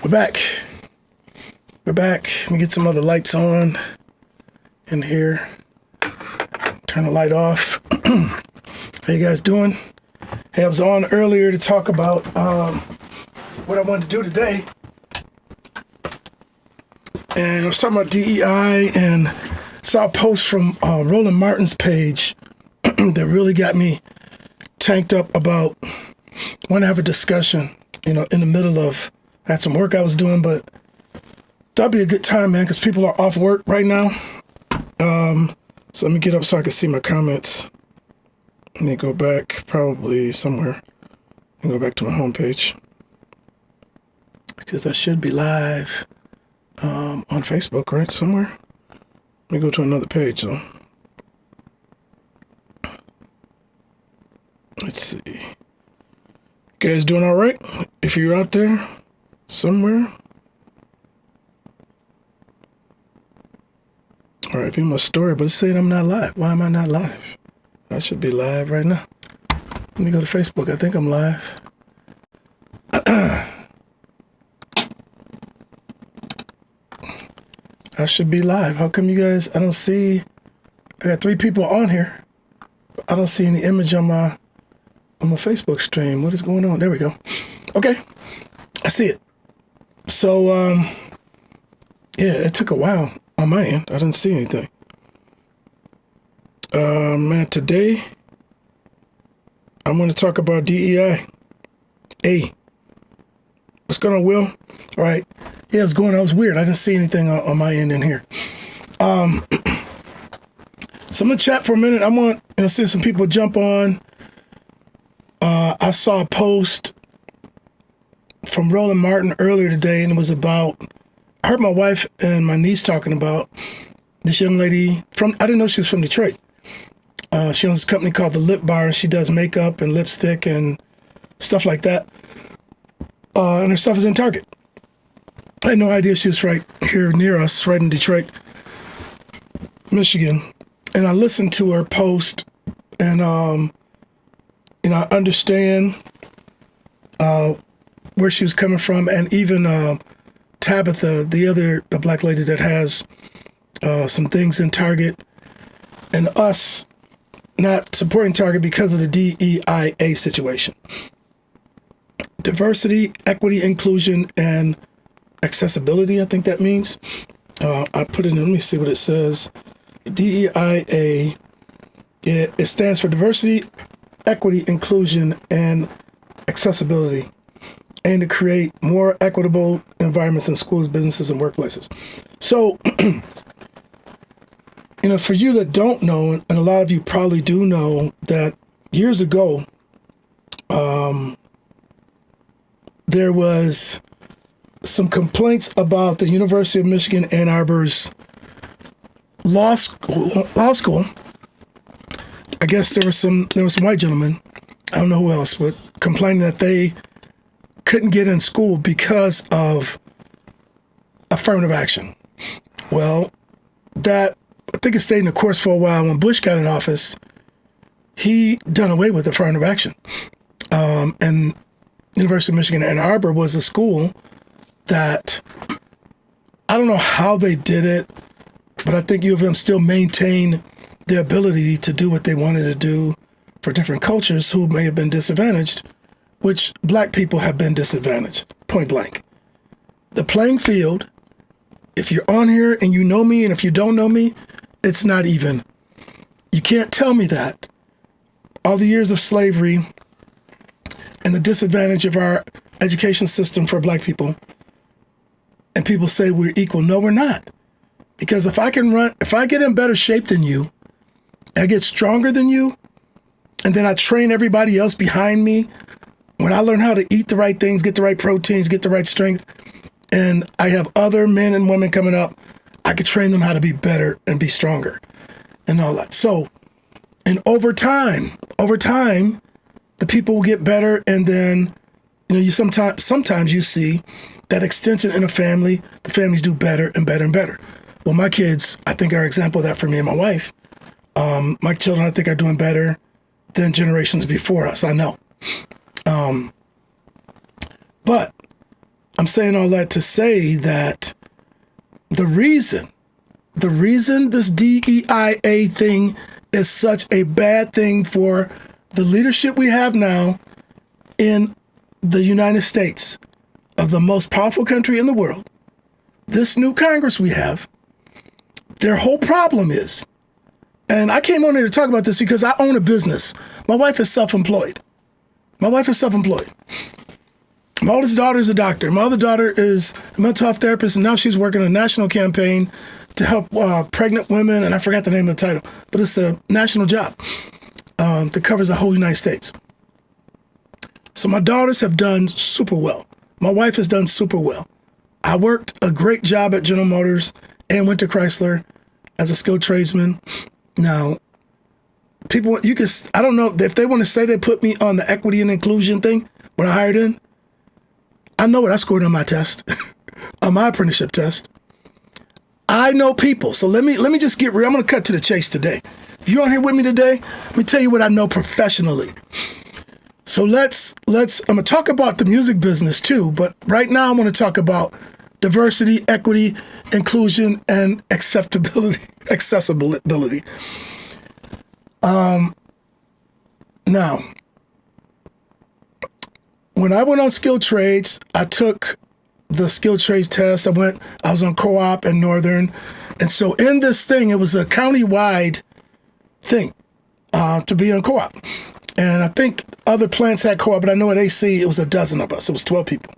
We're back. We're back. Let me get some other lights on in here. Turn the light off. How you guys doing? Hey, I was on earlier to talk about what I wanted to do today. And I was talking about DEI and saw a post from Roland Martin's page that really got me tanked up about want to have a discussion, in the middle of, I had some work I was doing, but that'd be a good time, man, because people are off work right now. So let me get up so I can see my comments. Let me go back probably somewhere and go back to my homepage because I should be live on Facebook, right? Somewhere. Let me go to another page, though. Let's see. You guys doing all right? If you're out there somewhere. All right, view my story, but it's saying I'm not live. Why am I not live? I should be live right now. Let me go to Facebook. I think I'm live. I should be live. How come you guys, I don't see, I got 3 people on here. I don't see any image on my Facebook stream. What is going on? There we go. Okay. I see it. So, yeah, it took a while on my end. I didn't see anything. Man, today I'm going to talk about DEI. What's going on, Will? All right. Yeah, it was going on. It was weird. I didn't see anything on my end in here. So I'm going to chat for a minute. I want to see some people jump on. I saw a post from Roland Martin earlier today, and it was about, I heard my wife and my niece talking about this young lady I didn't know she was from Detroit. She owns a company called The Lip Bar, and she does makeup and lipstick and stuff like that. And her stuff is in Target. I had no idea she was right here near us, right in Detroit, Michigan. And I listened to her post, and I understand where she was coming from, and even Tabitha, the black lady that has some things in Target, and us not supporting Target because of the DEIA situation. Diversity, equity, inclusion, and accessibility, I think that means. I put it in, let me see what it says. DEIA, it stands for diversity, equity, inclusion, and accessibility, and to create more equitable environments in schools, businesses, and workplaces. So, for you that don't know, and a lot of you probably do know, that years ago, there was some complaints about the University of Michigan Ann Arbor's law school. I guess there was some white gentlemen, I don't know who else, but complaining that they couldn't get in school because of affirmative action. Well, I think it stayed in the course for a while. When Bush got in office, he done away with affirmative action. And University of Michigan Ann Arbor was a school that, I don't know how they did it, but I think U of M still maintained the ability to do what they wanted to do for different cultures who may have been disadvantaged, which black people have been disadvantaged, point blank. The playing field, if you're on here and you know me, and if you don't know me, it's not even. You can't tell me that. All the years of slavery and the disadvantage of our education system for black people, and people say we're equal. No, we're not. Because if I get in better shape than you, I get stronger than you, and then I train everybody else behind me, when I learn how to eat the right things, get the right proteins, get the right strength, and I have other men and women coming up, I could train them how to be better and be stronger and all that. So, and over time, the people will get better, and then, you sometimes you see that extension in a family, the families do better and better and better. Well, my kids, I think, are an example of that for me and my wife. My children, I think, are doing better than generations before us. I know. But I'm saying all that to say that the reason this DEIA thing is such a bad thing for the leadership we have now in the United States, of the most powerful country in the world, this new Congress we have, their whole problem is, and I came on here to talk about this because I own a business. My wife is self-employed. My oldest daughter is a doctor. My other daughter is a mental health therapist, and now she's working a national campaign to help pregnant women, and I forgot the name of the title, but it's a national job that covers the whole United States. So my daughters have done super well. My wife has done super well. I worked a great job at General Motors and went to Chrysler as a skilled tradesman. Now, people, I don't know if they want to say they put me on the equity and inclusion thing when I hired in. I know what I scored on my test, on my apprenticeship test. I know people. So let me just get real. I'm going to cut to the chase today. If you're on here with me today, let me tell you what I know professionally. So let's I'm going to talk about the music business too, but right now I'm going to talk about diversity, equity, inclusion, and accessibility. Now, when I went on skilled trades, I took the skilled trades test. I was on co-op and Northern. And so in this thing, it was a county-wide thing to be on co-op. And I think other plants had co-op, but I know at AC, it was a dozen of us. It was 12 people.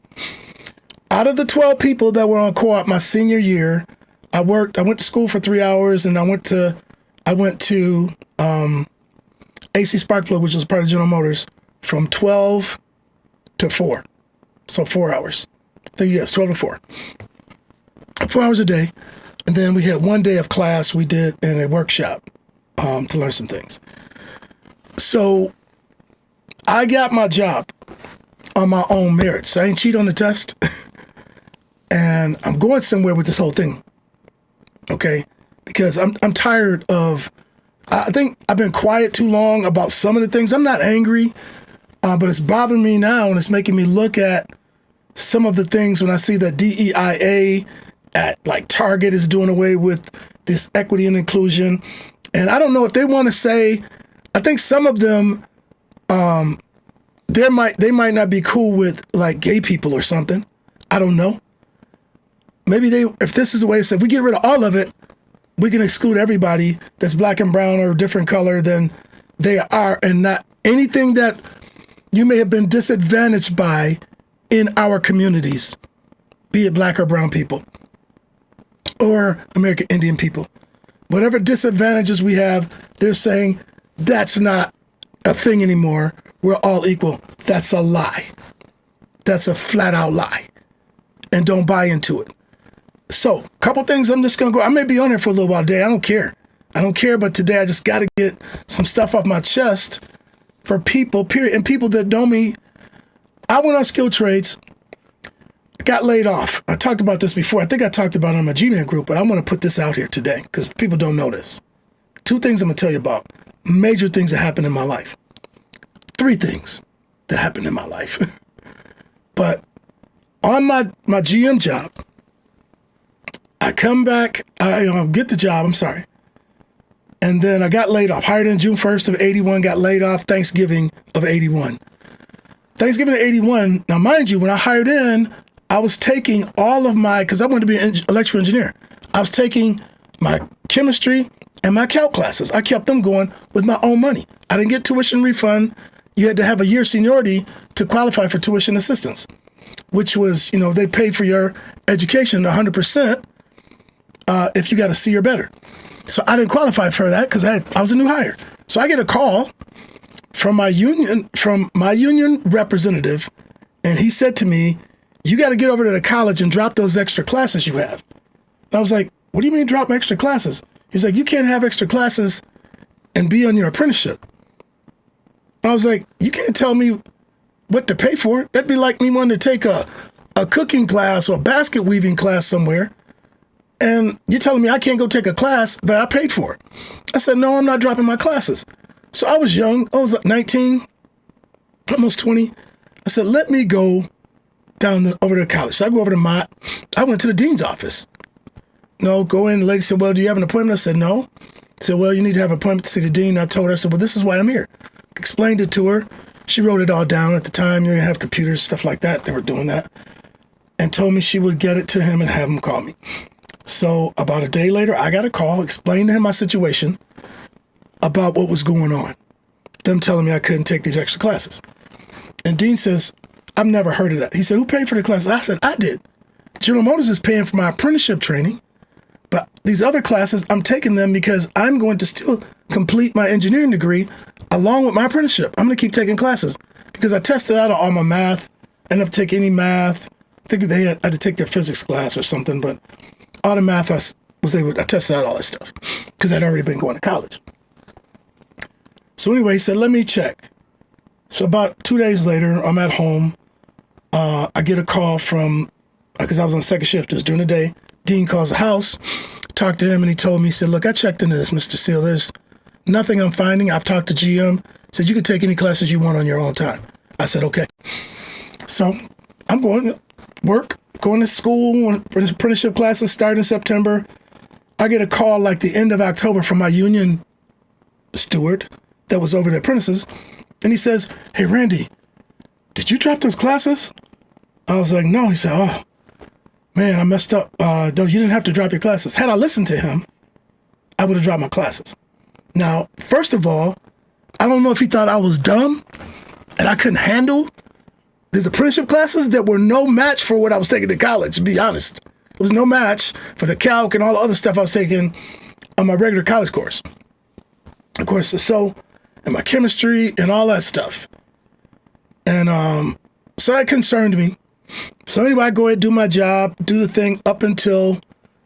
Out of the 12 people that were on co-op my senior year, I went to school for 3 hours, and I went to AC Sparkplug, which was part of General Motors, from 12 to 4. So 4 hours. I think, yes, 12 to 4. 4 hours a day. And then we had 1 day of class we did in a workshop to learn some things. So I got my job on my own merits. I ain't cheat on the test. And I'm going somewhere with this whole thing. Okay? Because I'm tired of, I think I've been quiet too long about some of the things. I'm not angry, but it's bothering me now, and it's making me look at some of the things when I see that DEIA at like Target is doing away with this equity and inclusion. And I don't know if they want to say, I think some of them, they might not be cool with like gay people or something. I don't know. Maybe if this is the way to say, if we get rid of all of it, we can exclude everybody that's black and brown or a different color than they are, and not anything that you may have been disadvantaged by in our communities, be it black or brown people or American Indian people. Whatever disadvantages we have, they're saying that's not a thing anymore. We're all equal. That's a lie. That's a flat out lie. And don't buy into it. So, a couple things I'm just going to go. I may be on here for a little while today. I don't care. But today I just got to get some stuff off my chest for people, period. And people that know me. I went on skilled trades. I got laid off. I talked about this before. I think I talked about it on my Gmail group, but I'm going to put this out here today because people don't know this. 2 things I'm going to tell you about. Major things that happened in my life. 3 things that happened in my life. But on my GM job, I come back, I get the job, and then I got laid off. Hired in June 1st of 81, got laid off Thanksgiving of 81. Thanksgiving of 81, now mind you, when I hired in, I was taking all of my, because I wanted to be an electrical engineer, I was taking my chemistry and my calc classes. I kept them going with my own money. I didn't get tuition refund. You had to have a year seniority to qualify for tuition assistance, which was, they paid for your education 100%. If you got a C or better. So I didn't qualify for that because I was a new hire. So I get a call from my union representative, and he said to me, you got to get over to the college and drop those extra classes you have. And I was like, what do you mean drop extra classes? He's like, you can't have extra classes and be on your apprenticeship. I was like, you can't tell me what to pay for. That'd be like me wanting to take a cooking class or a basket weaving class somewhere, and you're telling me I can't go take a class that I paid for. I said, no, I'm not dropping my classes. So I was young. I was 19, almost 20. I said, let me go over to college. So I go over to Mott. I went to the dean's office. No, go in. The lady said, well, do you have an appointment? I said, no. I said, well, you need to have an appointment to see the dean. I told her, I said, well, this is why I'm here. Explained it to her. She wrote it all down. At the time, you didn't have computers, stuff like that. They were doing that. And told me she would get it to him and have him call me. So about a day later, I got a call, explained to him my situation about what was going on. Them telling me I couldn't take these extra classes. And Dean says, I've never heard of that. He said, who paid for the classes? I said, I did. General Motors is paying for my apprenticeship training. But these other classes, I'm taking them because I'm going to still complete my engineering degree along with my apprenticeship. I'm going to keep taking classes because I tested out all my math. I didn't have to take any math. I think I had to take their physics class or something, but all the math I tested out all that stuff because I'd already been going to college. So anyway, he said, let me check. So about 2 days later, I'm at home. I get a call from, because I was on second shift, it was during the day. Dean calls the house, talked to him, and he told me, he said, look, I checked into this, Mr. Seal. There's nothing I'm finding. I've talked to GM. Said, you can take any classes you want on your own time. I said, okay. So I'm going to work, going to school, apprenticeship classes start in September. I get a call like the end of October from my union steward that was over the apprentices. And he says, hey, Randy, did you drop those classes? I was like, no. He said, oh, man, I messed up. No, you didn't have to drop your classes. Had I listened to him, I would have dropped my classes. Now, first of all, I don't know if he thought I was dumb and I couldn't handle these apprenticeship classes that were no match for what I was taking to college, to be honest. It was no match for the calc and all the other stuff I was taking on my regular college course. Of course, and my chemistry and all that stuff. And so that concerned me. So anyway, I go ahead, do my job, do the thing up until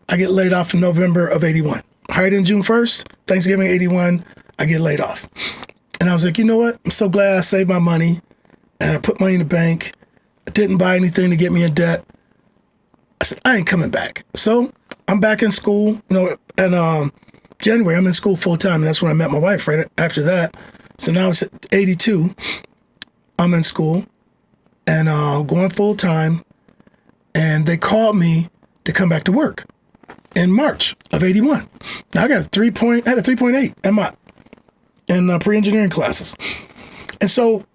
I get laid off in November of 81. Hired in June 1st, Thanksgiving 81, I get laid off. And I was like, you know what? I'm so glad I saved my money and I put money in the bank. I didn't buy anything to get me in debt. I said, I ain't coming back. So I'm back in school, and January, I'm in school full time. And that's when I met my wife right after that. So now it's at 82. I'm in school and going full time. And they called me to come back to work in March of 81. Now I got a 3.8 in pre-engineering classes. And so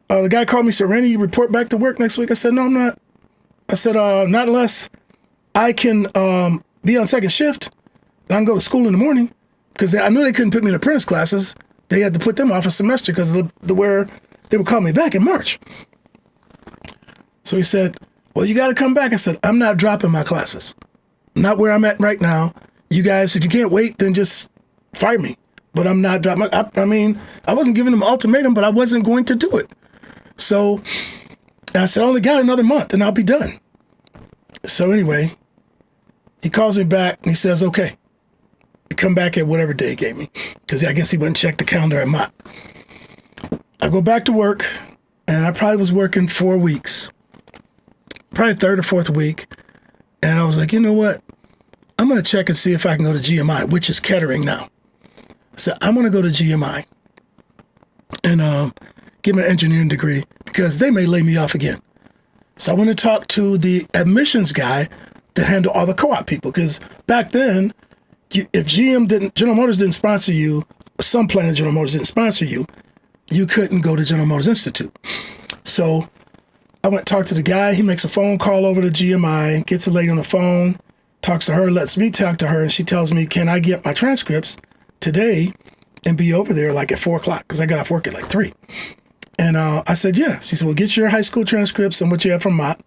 the guy called me and said, Randy, you report back to work next week? I said, no, I'm not. I said, not unless I can be on second shift and I can go to school in the morning, because I knew they couldn't put me in apprentice classes. They had to put them off a semester because of where they would call me back in March. So he said, well, you got to come back. I said, I'm not dropping my classes. Not where I'm at right now. You guys, if you can't wait, then just fire me. But I'm not dropping. I wasn't giving them an ultimatum, but I wasn't going to do it. So I said, I only got another month and I'll be done. So anyway, he calls me back and he says, okay, you come back at whatever day he gave me, because I guess he wouldn't check the calendar at Mott. I go back to work, and I probably was working 4 weeks, probably third or fourth week. And I was like, you know what? I'm going to check and see if I can go to GMI, which is Kettering now. I said, I'm going to go to GMI and get my engineering degree, because they may lay me off again. So I went to talk to the admissions guy that handled all the co-op people, because back then, if General Motors didn't sponsor you, some plan of General Motors didn't sponsor you, you couldn't go to General Motors Institute. So I went to talk to the guy. He makes a phone call over to GMI, gets a lady on the phone, talks to her, lets me talk to her, and she tells me, can I get my transcripts today and be over there like at 4 o'clock? Because I got off work at like 3. And I said, yeah. She said, well, get your high school transcripts and what you have from Mott.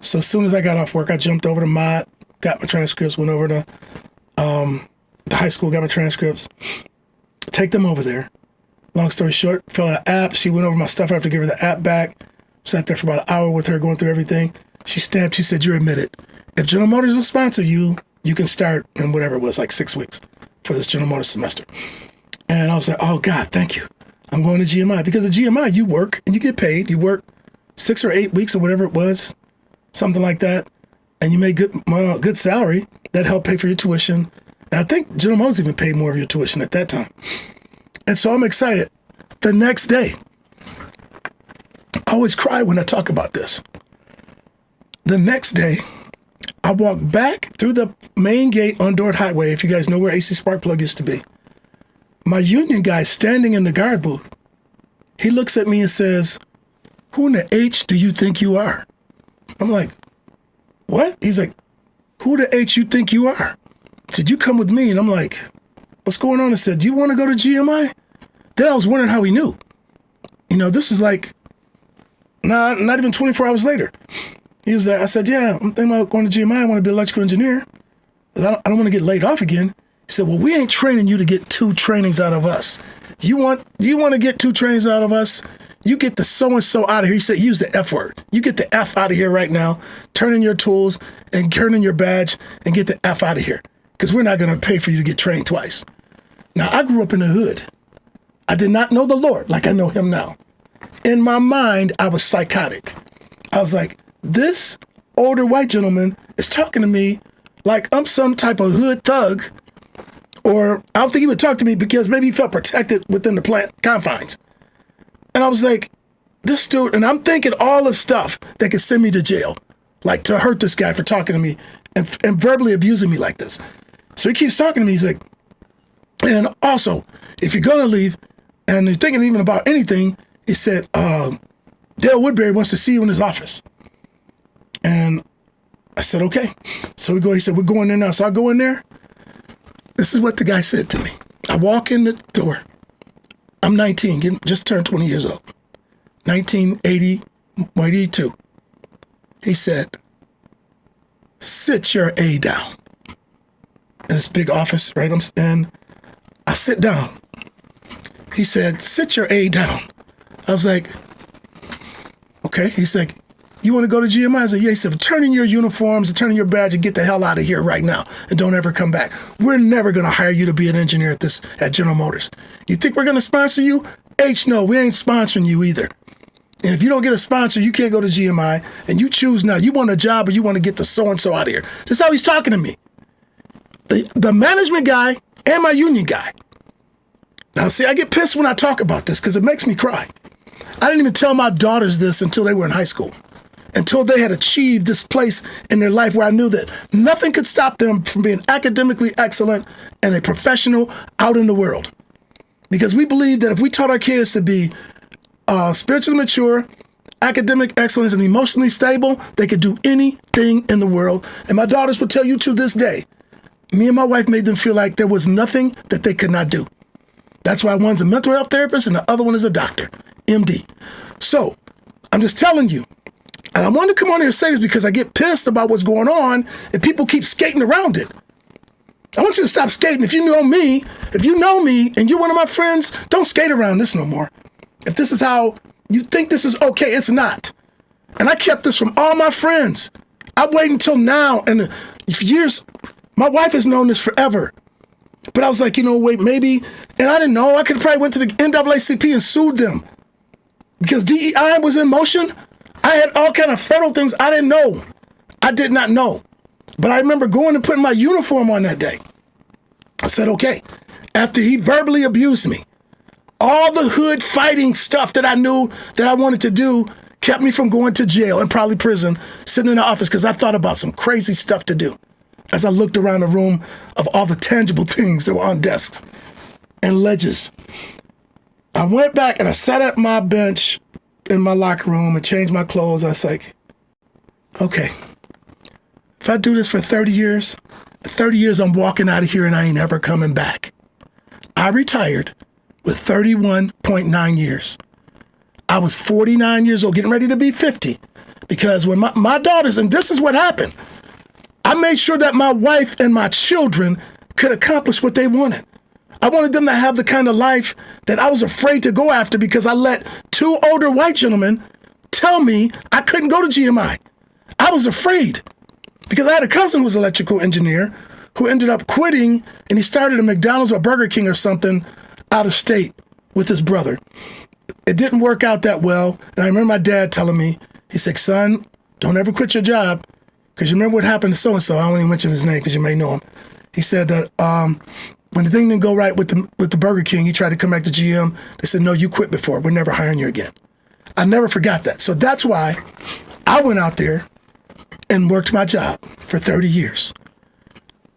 So as soon as I got off work, I jumped over to Mott, got my transcripts, went over to the high school, got my transcripts, take them over there. Long story short, fill out an app. She went over my stuff. I have to give her the app back. Sat there for about an hour with her going through everything. She stamped. She said, you're admitted. If General Motors will sponsor you, you can start in whatever it was, like 6 weeks for this General Motors semester. And I was like, oh, God, thank you. I'm going to GMI. Because at GMI, you work and you get paid. You work 6 or 8 weeks or whatever it was, something like that. And you make good salary. That helped pay for your tuition. And I think General Motors even paid more of your tuition at that time. And so I'm excited. The next day, I always cry when I talk about this. The next day, I walked back through the main gate on Dordt Highway, if you guys know where AC Sparkplug used to be. My union guy standing in the guard booth, he looks at me and says, "Who in the H do you think you are?" I'm like, "What?" He's like, "Who the H you think you are?" He said, "You come with me." And I'm like, "What's going on?" I said, "Do you want to go to GMI?" Then I was wondering how he knew. This is like, not even 24 hours later. He was like, I said, "Yeah, I'm thinking about going to GMI. I want to be an electrical engineer. I don't want to get laid off again." He said, "Well, we ain't training you to get 2 trainings out of us. You want to get 2 trainings out of us? You get the so-and-so out of here." He said, use the F word. "You get the F out of here right now. Turn in your tools and turn in your badge and get the F out of here. Because we're not going to pay for you to get trained twice." Now, I grew up in the hood. I did not know the Lord like I know him now. In my mind, I was psychotic. I was like, this older white gentleman is talking to me like I'm some type of hood thug, or I don't think he would talk to me because maybe he felt protected within the plant confines. And I was like, this dude, and I'm thinking all the stuff that could send me to jail, like to hurt this guy for talking to me and verbally abusing me like this. So he keeps talking to me. He's like, and also, if you're going to leave and you're thinking even about anything, he said, Dale Woodbury wants to see you in his office. And I said, okay. So we go, he said, we're going in now. So I go in there. This is what the guy said to me. I walk in the door. I'm 19, just turned 20 years old. 1982. He said, "Sit your A down." In this big office, right? And I sit down. He said, "Sit your A down." I was like, okay. He's like, "You want to go to GMI?" I said, "Yeah." He said, "Turn in your uniforms and turn in your badge and get the hell out of here right now and don't ever come back. We're never going to hire you to be an engineer at General Motors. You think we're going to sponsor you? H, no, we ain't sponsoring you either. And if you don't get a sponsor, you can't go to GMI, and you choose now. You want a job or you want to get the so-and-so out of here." That's how he's talking to me. The management guy and my union guy. Now, see, I get pissed when I talk about this because it makes me cry. I didn't even tell my daughters this until they were in high school, until they had achieved this place in their life where I knew that nothing could stop them from being academically excellent and a professional out in the world. Because we believe that if we taught our kids to be spiritually mature, academic excellence, and emotionally stable, they could do anything in the world. And my daughters will tell you to this day, me and my wife made them feel like there was nothing that they could not do. That's why one's a mental health therapist and the other one is a doctor, MD. So I'm just telling you, and I wanted to come on here and say this because I get pissed about what's going on and people keep skating around it. I want you to stop skating. If you know me and you're one of my friends, don't skate around this no more. If this is how you think this is okay, it's not. And I kept this from all my friends. I waited until now, and years, my wife has known this forever. But I was like, wait, maybe, and I didn't know. I could have probably went to the NAACP and sued them because DEI was in motion. I had all kind of federal things I didn't know. I did not know. But I remember going and putting my uniform on that day. I said, okay, after he verbally abused me, all the hood fighting stuff that I knew that I wanted to do kept me from going to jail and probably prison, sitting in the office because I thought about some crazy stuff to do. As I looked around the room of all the tangible things that were on desks and ledges, I went back and I sat at my bench in my locker room and changed my clothes. I was like, okay, if I do this for 30 years, I'm walking out of here and I ain't ever coming back. I retired with 31.9 years. I was 49 years old, getting ready to be 50. Because when my daughters, and this is what happened, I made sure that my wife and my children could accomplish what they wanted. I wanted them to have the kind of life that I was afraid to go after because I let 2 older white gentlemen tell me I couldn't go to GMI. I was afraid because I had a cousin who was an electrical engineer who ended up quitting, and he started a McDonald's or Burger King or something out of state with his brother. It didn't work out that well. And I remember my dad telling me, he said, "Son, don't ever quit your job. Because you remember what happened to so-and-so. I won't even mention his name because you may know him." He said that when the thing didn't go right with the Burger King, he tried to come back to GM. They said, "No, you quit before. We're never hiring you again." I never forgot that. So that's why I went out there and worked my job for 30 years.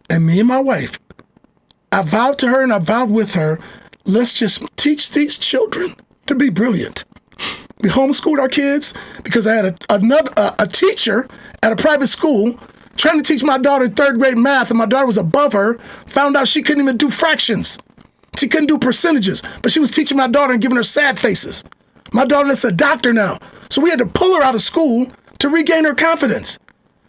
And me and my wife, I vowed to her and I vowed with her, let's just teach these children to be brilliant. We homeschooled our kids because I had a teacher at a private school trying to teach my daughter third grade math, and my daughter was above her, found out she couldn't even do fractions. She couldn't do percentages, but she was teaching my daughter and giving her sad faces. My daughter is a doctor now, so we had to pull her out of school to regain her confidence.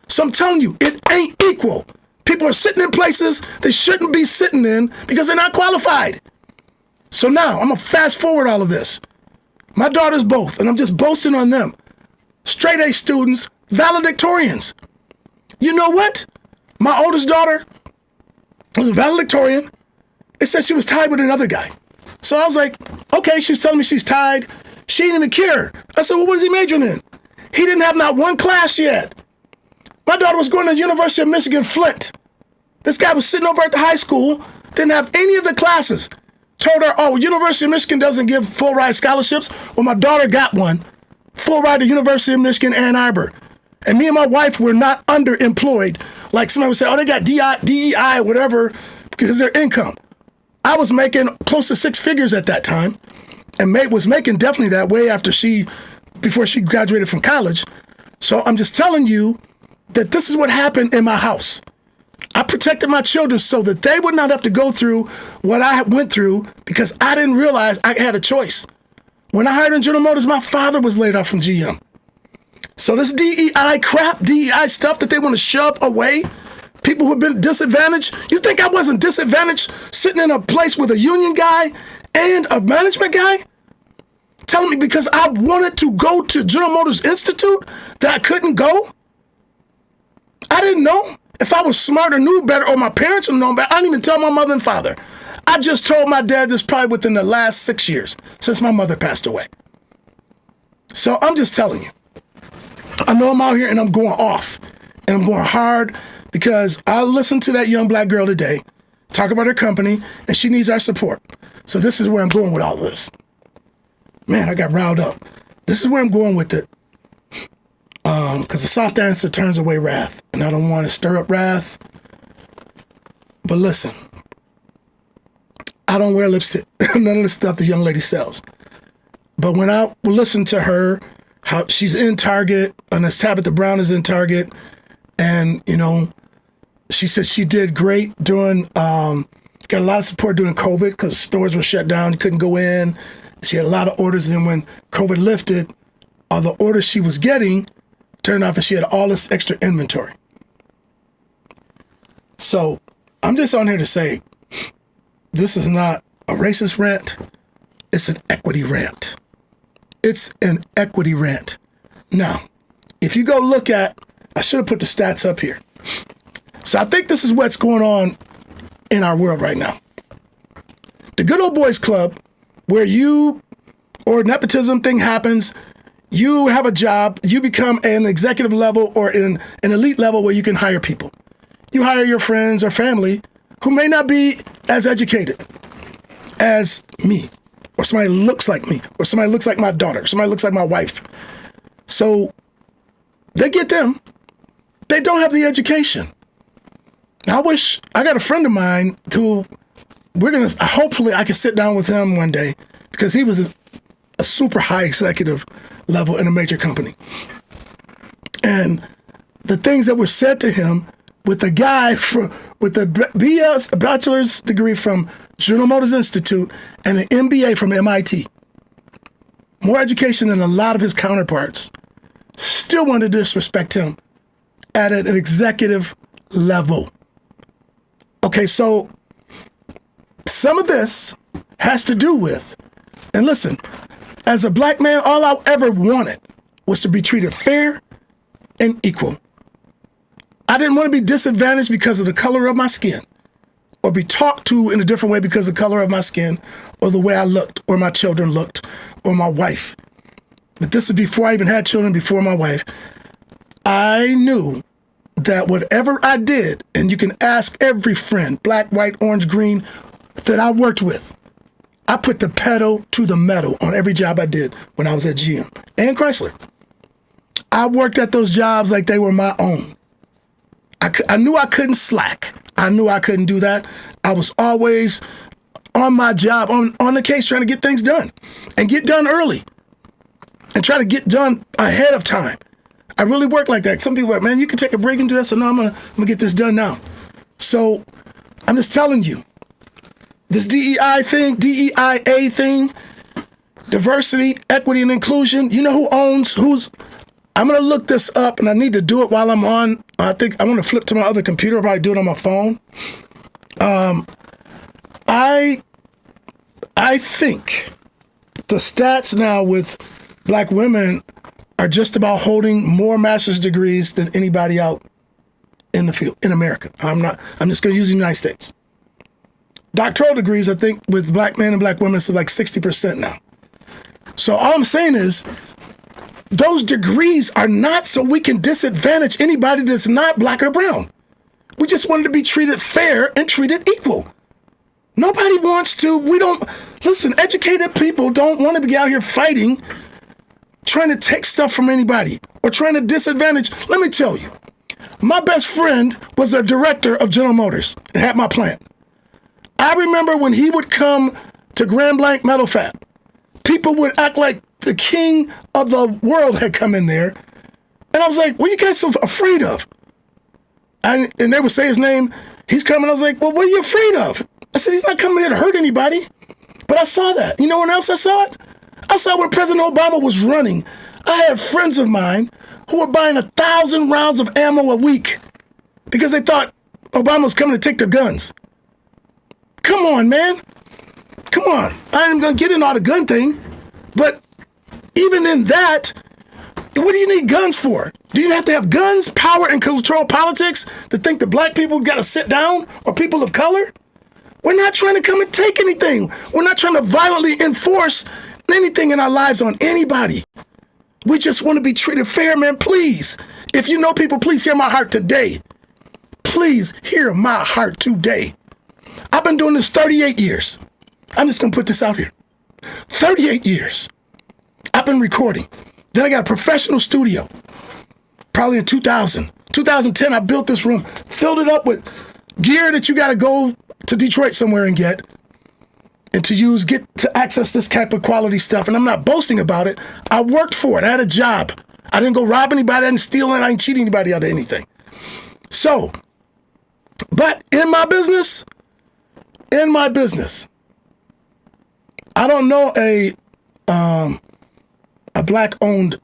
So I'm telling you, it ain't equal. People are sitting in places they shouldn't be sitting in because they're not qualified. So now I'm gonna fast forward all of this. My daughters both, and I'm just boasting on them. Straight A students, valedictorians. You know what? My oldest daughter was a valedictorian. It said she was tied with another guy. So I was like, okay, she's telling me she's tied. She didn't even care. I said, well, what is he majoring in? He didn't have not one class yet. My daughter was going to the University of Michigan, Flint. This guy was sitting over at the high school, didn't have any of the classes. Told her, oh, University of Michigan doesn't give full ride scholarships. Well, my daughter got one. Full ride to University of Michigan, Ann Arbor. And me and my wife were not underemployed. Like somebody would say, oh, they got DEI, whatever, because of their income. I was making close to six figures at that time, and was making definitely that way before she graduated from college. So I'm just telling you that this is what happened in my house. I protected my children so that they would not have to go through what I went through because I didn't realize I had a choice. When I hired in General Motors, my father was laid off from GM. So this DEI crap, DEI stuff that they want to shove away, people who have been disadvantaged. You think I wasn't disadvantaged sitting in a place with a union guy and a management guy? Telling me because I wanted to go to General Motors Institute that I couldn't go? I didn't know. If I was smart or knew better, or my parents would know better, I didn't even tell my mother and father. I just told my dad this probably within the last 6 years since my mother passed away. So I'm just telling you. I know I'm out here and I'm going off. And I'm going hard because I listened to that young black girl today talk about her company, and she needs our support. So this is where I'm going with all of this. Man, I got riled up. This is where I'm going with it. Because the soft answer turns away wrath, and I don't want to stir up wrath. But listen, I don't wear lipstick. None of the stuff the young lady sells. But when I listen to her, how she's in Target, and as Tabitha Brown is in Target, and she said she did great during, got a lot of support during COVID because stores were shut down, you couldn't go in. She had a lot of orders, and then when COVID lifted, all the orders she was getting turned off, and she had all this extra inventory. So I'm just on here to say, this is not a racist rant. It's an equity rant. It's an equity rant. Now, if you go look at, I should have put the stats up here. So I think this is what's going on in our world right now. The Good Old Boys Club, where or nepotism thing happens, you have a job, you become an executive level or in an elite level where you can hire people. You hire your friends or family who may not be as educated as me, or somebody looks like me, or somebody looks like my daughter, or somebody looks like my wife. So they get them. They don't have the education. Now, I got a friend of mine who hopefully I can sit down with him one day because he was a super high executive level in a major company. And the things that were said to him with a guy with a BS, a bachelor's degree from General Motors Institute and an MBA from MIT, more education than a lot of his counterparts, still wanted to disrespect him at an executive level. Okay, so some of this has to do with, and listen, as a black man, all I ever wanted was to be treated fair and equal. I didn't want to be disadvantaged because of the color of my skin, or be talked to in a different way because of the color of my skin, or the way I looked, or my children looked, or my wife. But this is before I even had children, before my wife. I knew that whatever I did, and you can ask every friend, black, white, orange, green, that I worked with, I put the pedal to the metal on every job I did when I was at GM and Chrysler. I worked at those jobs like they were my own. I knew I couldn't slack. I knew I couldn't do that. I was always on my job, on the case, trying to get things done and get done early and try to get done ahead of time. I really work like that. Some people are like, man, you can take a break and do that. So no, I'm gonna get this done now. So I'm just telling you, this DEI thing, DEIA thing, diversity, equity, and inclusion, you know who's, I'm going to look this up, and I need to do it while I'm on. I think I want to flip to my other computer. I'll probably do it on my phone. I think the stats now with black women are just about holding more master's degrees than anybody out in the field in America. I'm just going to use the United States. Doctoral degrees, I think, with black men and black women is like 60% now. So all I'm saying is, those degrees are not so we can disadvantage anybody that's not black or brown. We just wanted to be treated fair and treated equal. Nobody wants to, listen, educated people don't want to be out here fighting, trying to take stuff from anybody or trying to disadvantage. Let me tell you, my best friend was a director of General Motors and had my plant. I remember when he would come to Grand Blanc Metal Fab, people would act like the king of the world had come in there. And I was like, what are you guys so afraid of? And they would say his name. He's coming. I was like, well, what are you afraid of? I said, he's not coming here to hurt anybody. But I saw that. You know when else I saw it? I saw when President Obama was running. I had friends of mine who were buying 1,000 rounds of ammo a week because they thought Obama was coming to take their guns. Come on, man. Come on. I ain't going to get into all the gun thing. But even in that, what do you need guns for? Do you have to have guns, power, and control politics to think that black people got to sit down or people of color? We're not trying to come and take anything. We're not trying to violently enforce anything in our lives on anybody. We just want to be treated fair, man. Please, if you know people, please hear my heart today. Please hear my heart today. I've been doing this 38 years. I'm just going to put this out here. 38 years. I've been recording. Then I got a professional studio. Probably in 2010, I built this room, filled it up with gear that you got to go to Detroit somewhere and get to access this type of quality stuff. And I'm not boasting about it. I worked for it. I had a job. I didn't go rob anybody. I didn't steal and I didn't cheat anybody out of anything. So, but in my business, I don't know a black owned,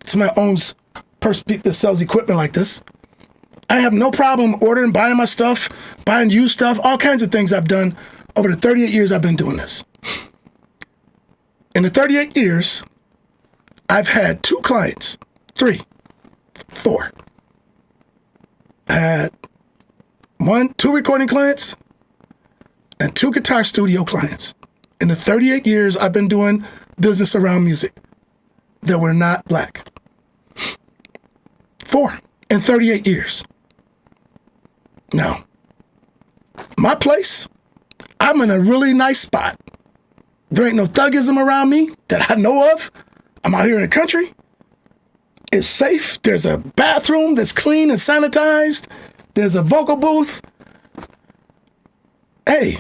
somebody owns person that sells equipment like this. I have no problem ordering, buying my stuff, buying used stuff, all kinds of things I've done over the 38 years I've been doing this. In the 38 years, I've had 2 clients, 3, 4. I had 2 recording clients and 2 guitar studio clients. In the 38 years I've been doing business around music that were not black. 4 in 38 years. Now, my place, I'm in a really nice spot. There ain't no thuggism around me that I know of. I'm out here in the country. It's safe. There's a bathroom that's clean and sanitized. There's a vocal booth. Hey,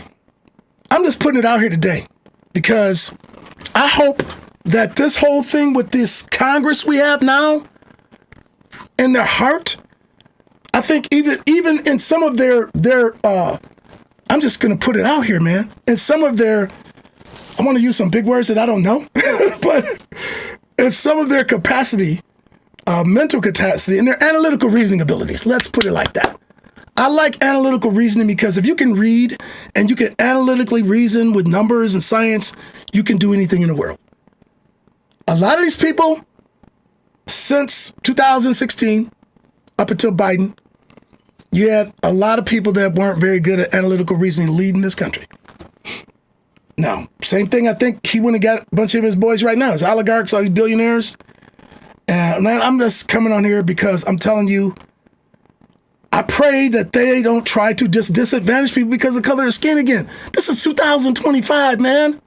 I'm just putting it out here today because I hope that this whole thing with this Congress we have now, in their heart, I think even in some of their I'm just going to put it out here, man. In some of their, I want to use some big words that I don't know, but in some of their capacity, mental capacity, and their analytical reasoning abilities, let's put it like that. I like analytical reasoning because if you can read and you can analytically reason with numbers and science, you can do anything in the world. A lot of these people, since 2016, up until Biden, you had a lot of people that weren't very good at analytical reasoning leading this country. Now, same thing, I think he went and got a bunch of his boys right now, his oligarchs, all these billionaires. And I'm just coming on here because I'm telling you, I pray that they don't try to disadvantage people because of color of skin again. This is 2025, man.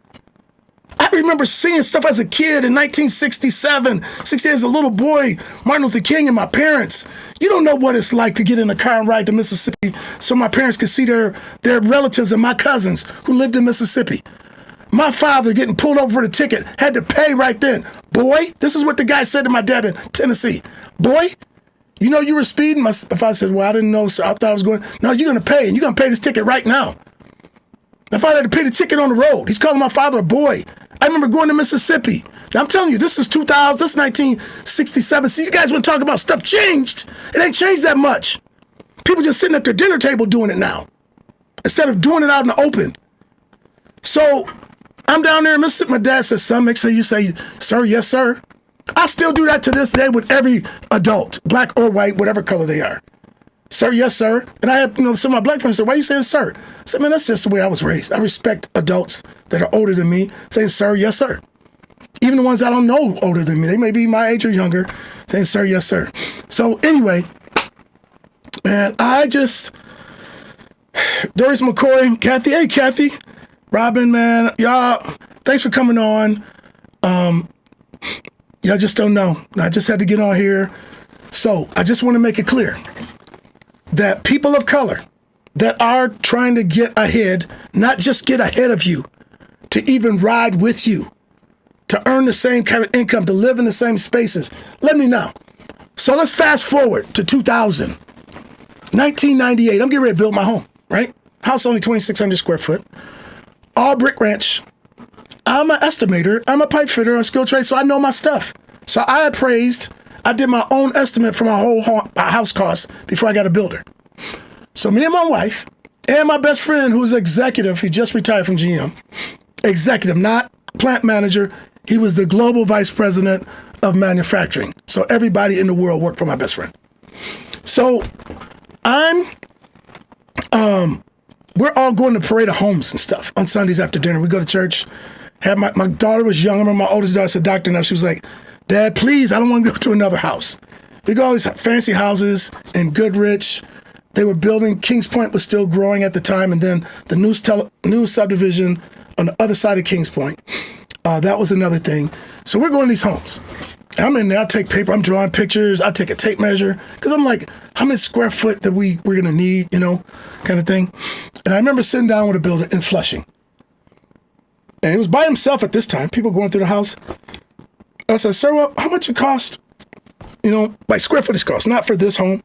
I remember seeing stuff as a kid in 1967, 60 as a little boy, Martin Luther King and my parents. You don't know what it's like to get in a car and ride to Mississippi so my parents could see their relatives and my cousins who lived in Mississippi. My father getting pulled over for the ticket, had to pay right then. Boy, this is what the guy said to my dad in Tennessee. Boy, you know you were speeding? My father said, well, I didn't know, sir. I thought I was going. No, you're going to pay, and you're going to pay this ticket right now. My father had to pay the ticket on the road. He's calling my father a boy. I remember going to Mississippi. Now, I'm telling you, this is 2000, this is 1967. See, you guys want to talk about stuff changed. It ain't changed that much. People just sitting at their dinner table doing it now instead of doing it out in the open. So I'm down there in Mississippi. My dad says, son, make sure you say, sir, yes, sir. I still do that to this day with every adult, black or white, whatever color they are. Sir, yes, sir. And I had, some of my black friends said, why are you saying sir? I said, man, that's just the way I was raised. I respect adults that are older than me saying, sir, yes, sir. Even the ones I don't know older than me, they may be my age or younger, saying, sir, yes, sir. So anyway, man, Doris McCoy, Kathy, hey, Kathy, Robin, man, y'all, thanks for coming on. Y'all just don't know. I just had to get on here. So I just want to make it clear that people of color that are trying to get ahead, not just get ahead of you, to even ride with you, to earn the same kind of income, to live in the same spaces, let me know. So let's fast forward to 2000, 1998. I'm getting ready to build my home, right? House only 2,600 square foot, all brick ranch. I'm an estimator. I'm a pipe fitter on skilled trade, so I know my stuff. So I appraised. I did my own estimate for my whole house cost before I got a builder. So me and my wife and my best friend, who's executive, he just retired from GM, executive, not plant manager. He was the global vice president of manufacturing. So everybody in the world worked for my best friend. So we're all going to Parade of Homes and stuff on Sundays after dinner. We go to church. My daughter was young. I remember my oldest daughter said, doctor, now she was like, Dad, please, I don't want to go to another house. We go all these fancy houses in Goodrich. They were building, Kings Point was still growing at the time, and then the new subdivision on the other side of Kings Point. That was another thing. So we're going to these homes. I'm in there, I take paper, I'm drawing pictures, I take a tape measure, because I'm like, how many square foot that we're going to need, kind of thing. And I remember sitting down with a builder in Flushing. And he was by himself at this time, people going through the house. I said, sir, well, how much it cost? Like square footage cost, not for this home.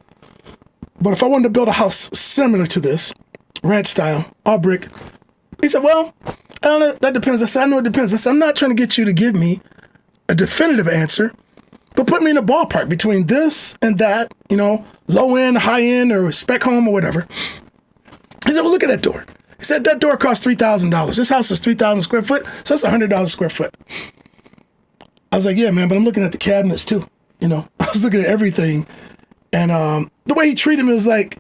But if I wanted to build a house similar to this, ranch style, all brick. He said, well, I don't know, that depends. I said, I know it depends. I said, I'm not trying to get you to give me a definitive answer, but put me in a ballpark between this and that, low end, high end, or spec home or whatever. He said, well, look at that door. He said, that door costs $3,000. This house is 3,000 square foot, so that's $100 square foot. I was like, yeah, man, but I'm looking at the cabinets too. I was looking at everything. And the way he treated me was like,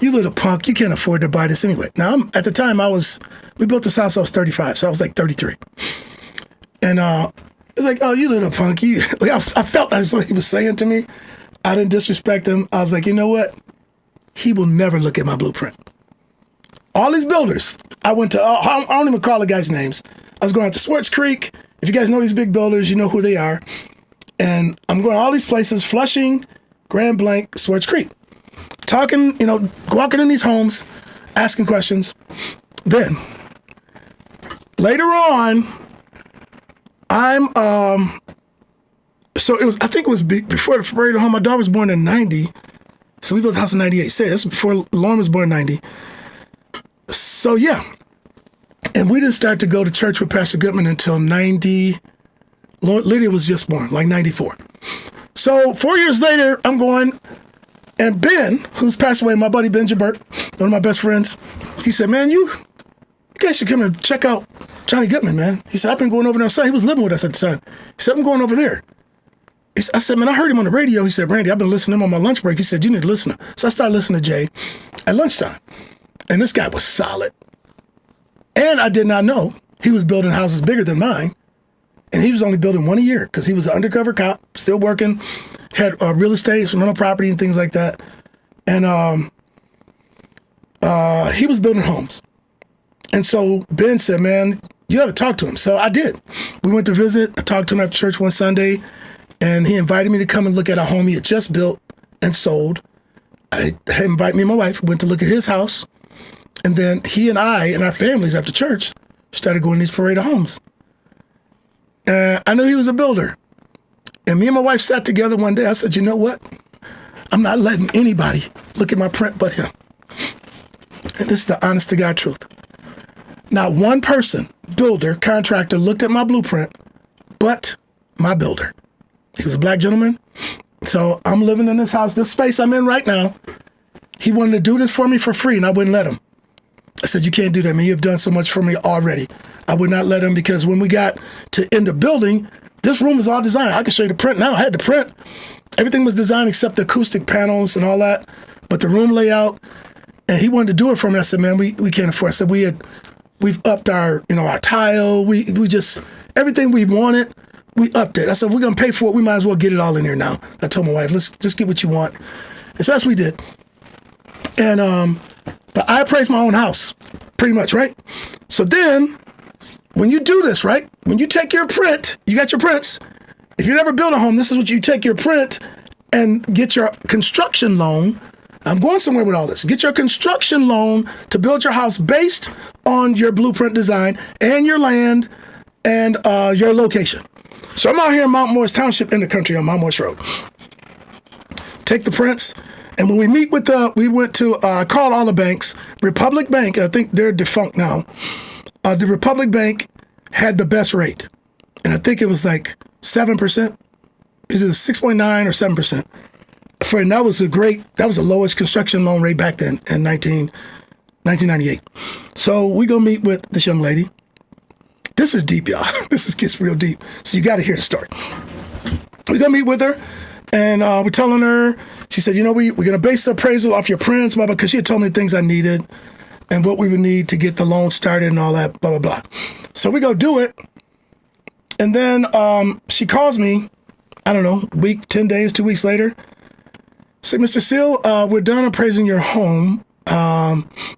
you little punk, you can't afford to buy this anyway. Now, at the time, we built this house, I was 35, so I was like 33. And it was like, oh, you little punk. I felt that's what he was saying to me. I didn't disrespect him. I was like, you know what? He will never look at my blueprint. All these builders, I went to, I don't even call the guys' names. I was going out to Swartz Creek. If you guys know these big builders, you know who they are. And I'm going to all these places, Flushing, Grand Blanc, Swartz Creek. Talking, walking in these homes, asking questions. Then, later on, so I think it was before the Parade of Home. My daughter was born in 90. So we built the house in 98. Say, that's before Lauren was born in 90. So yeah. And we didn't start to go to church with Pastor Goodman until 90. Lydia was just born, like 94. So 4 years later, I'm going, and Ben, who's passed away, my buddy Ben Jabert, one of my best friends, he said, man, you guys should come and check out Johnny Goodman, man. He said, I've been going over there. Son, he was living with us at the time. He said, I'm going over there. I said, man, I heard him on the radio. He said, Randy, I've been listening to him on my lunch break. He said, you need to listen. So I started listening to Jay at lunchtime. And this guy was solid. And I did not know he was building houses bigger than mine. And he was only building one a year because he was an undercover cop, still working, had real estate, some rental property and things like that. And he was building homes. And so Ben said, man, You ought to talk to him. So I did. We went to visit. I talked to him after church one Sunday, and he invited me to come and look at a home he had just built and sold. I invited me and my wife, went to look at his house, and then he and I and our families after church started going to these parade of homes. And I knew he was a builder. And me and my wife sat together one day. I said, you know what? I'm not letting anybody look at my print but him. And this is the honest to God truth. Not one person, builder, contractor, looked at my blueprint but my builder. He was a black gentleman. So I'm living in this house, this space I'm in right now. He wanted to do this for me for free, and I wouldn't let him. I said, you can't do that, man. You've done so much for me already. I would not let him, because when we got to end the building, this room was all designed. I can show you the print now. I had the print. Everything was designed except the acoustic panels and all that, but the room layout. And he wanted to do it for me. I said, man, we can't afford it. I said, we've upped our tile. We just, everything we wanted, we upped it. I said, we're going to pay for it. We might as well get it all in here now. I told my wife, let's just get what you want. And so that's what we did. And, but I appraised my own house, pretty much, right? So then, when you do this, right? When you take your print, you got your prints. If you never build a home, this is what you take your print and get your construction loan. I'm going somewhere with all this. Get your construction loan to build your house based on your blueprint design and your land and your location. So I'm out here in Mount Morris Township in the country on Mount Morris Road. Take the prints. And when we meet with we went to, called all the banks. Republic Bank, I think they're defunct now. The Republic Bank had the best rate. And I think it was like 7%. Is it 6.9 or 7%? And that was the lowest construction loan rate back then in 1998. So we go meet with this young lady. This is deep, y'all. This gets real deep. So you got to hear the story. We go meet with her. And we're telling her, she said, we're going to base the appraisal off your prints, blah, blah, because she had told me the things I needed and what we would need to get the loan started and all that, blah, blah, blah. So we go do it. And then she calls me, I don't know, week, 10 days, 2 weeks later. Say, Mr. Seal, we're done appraising your home.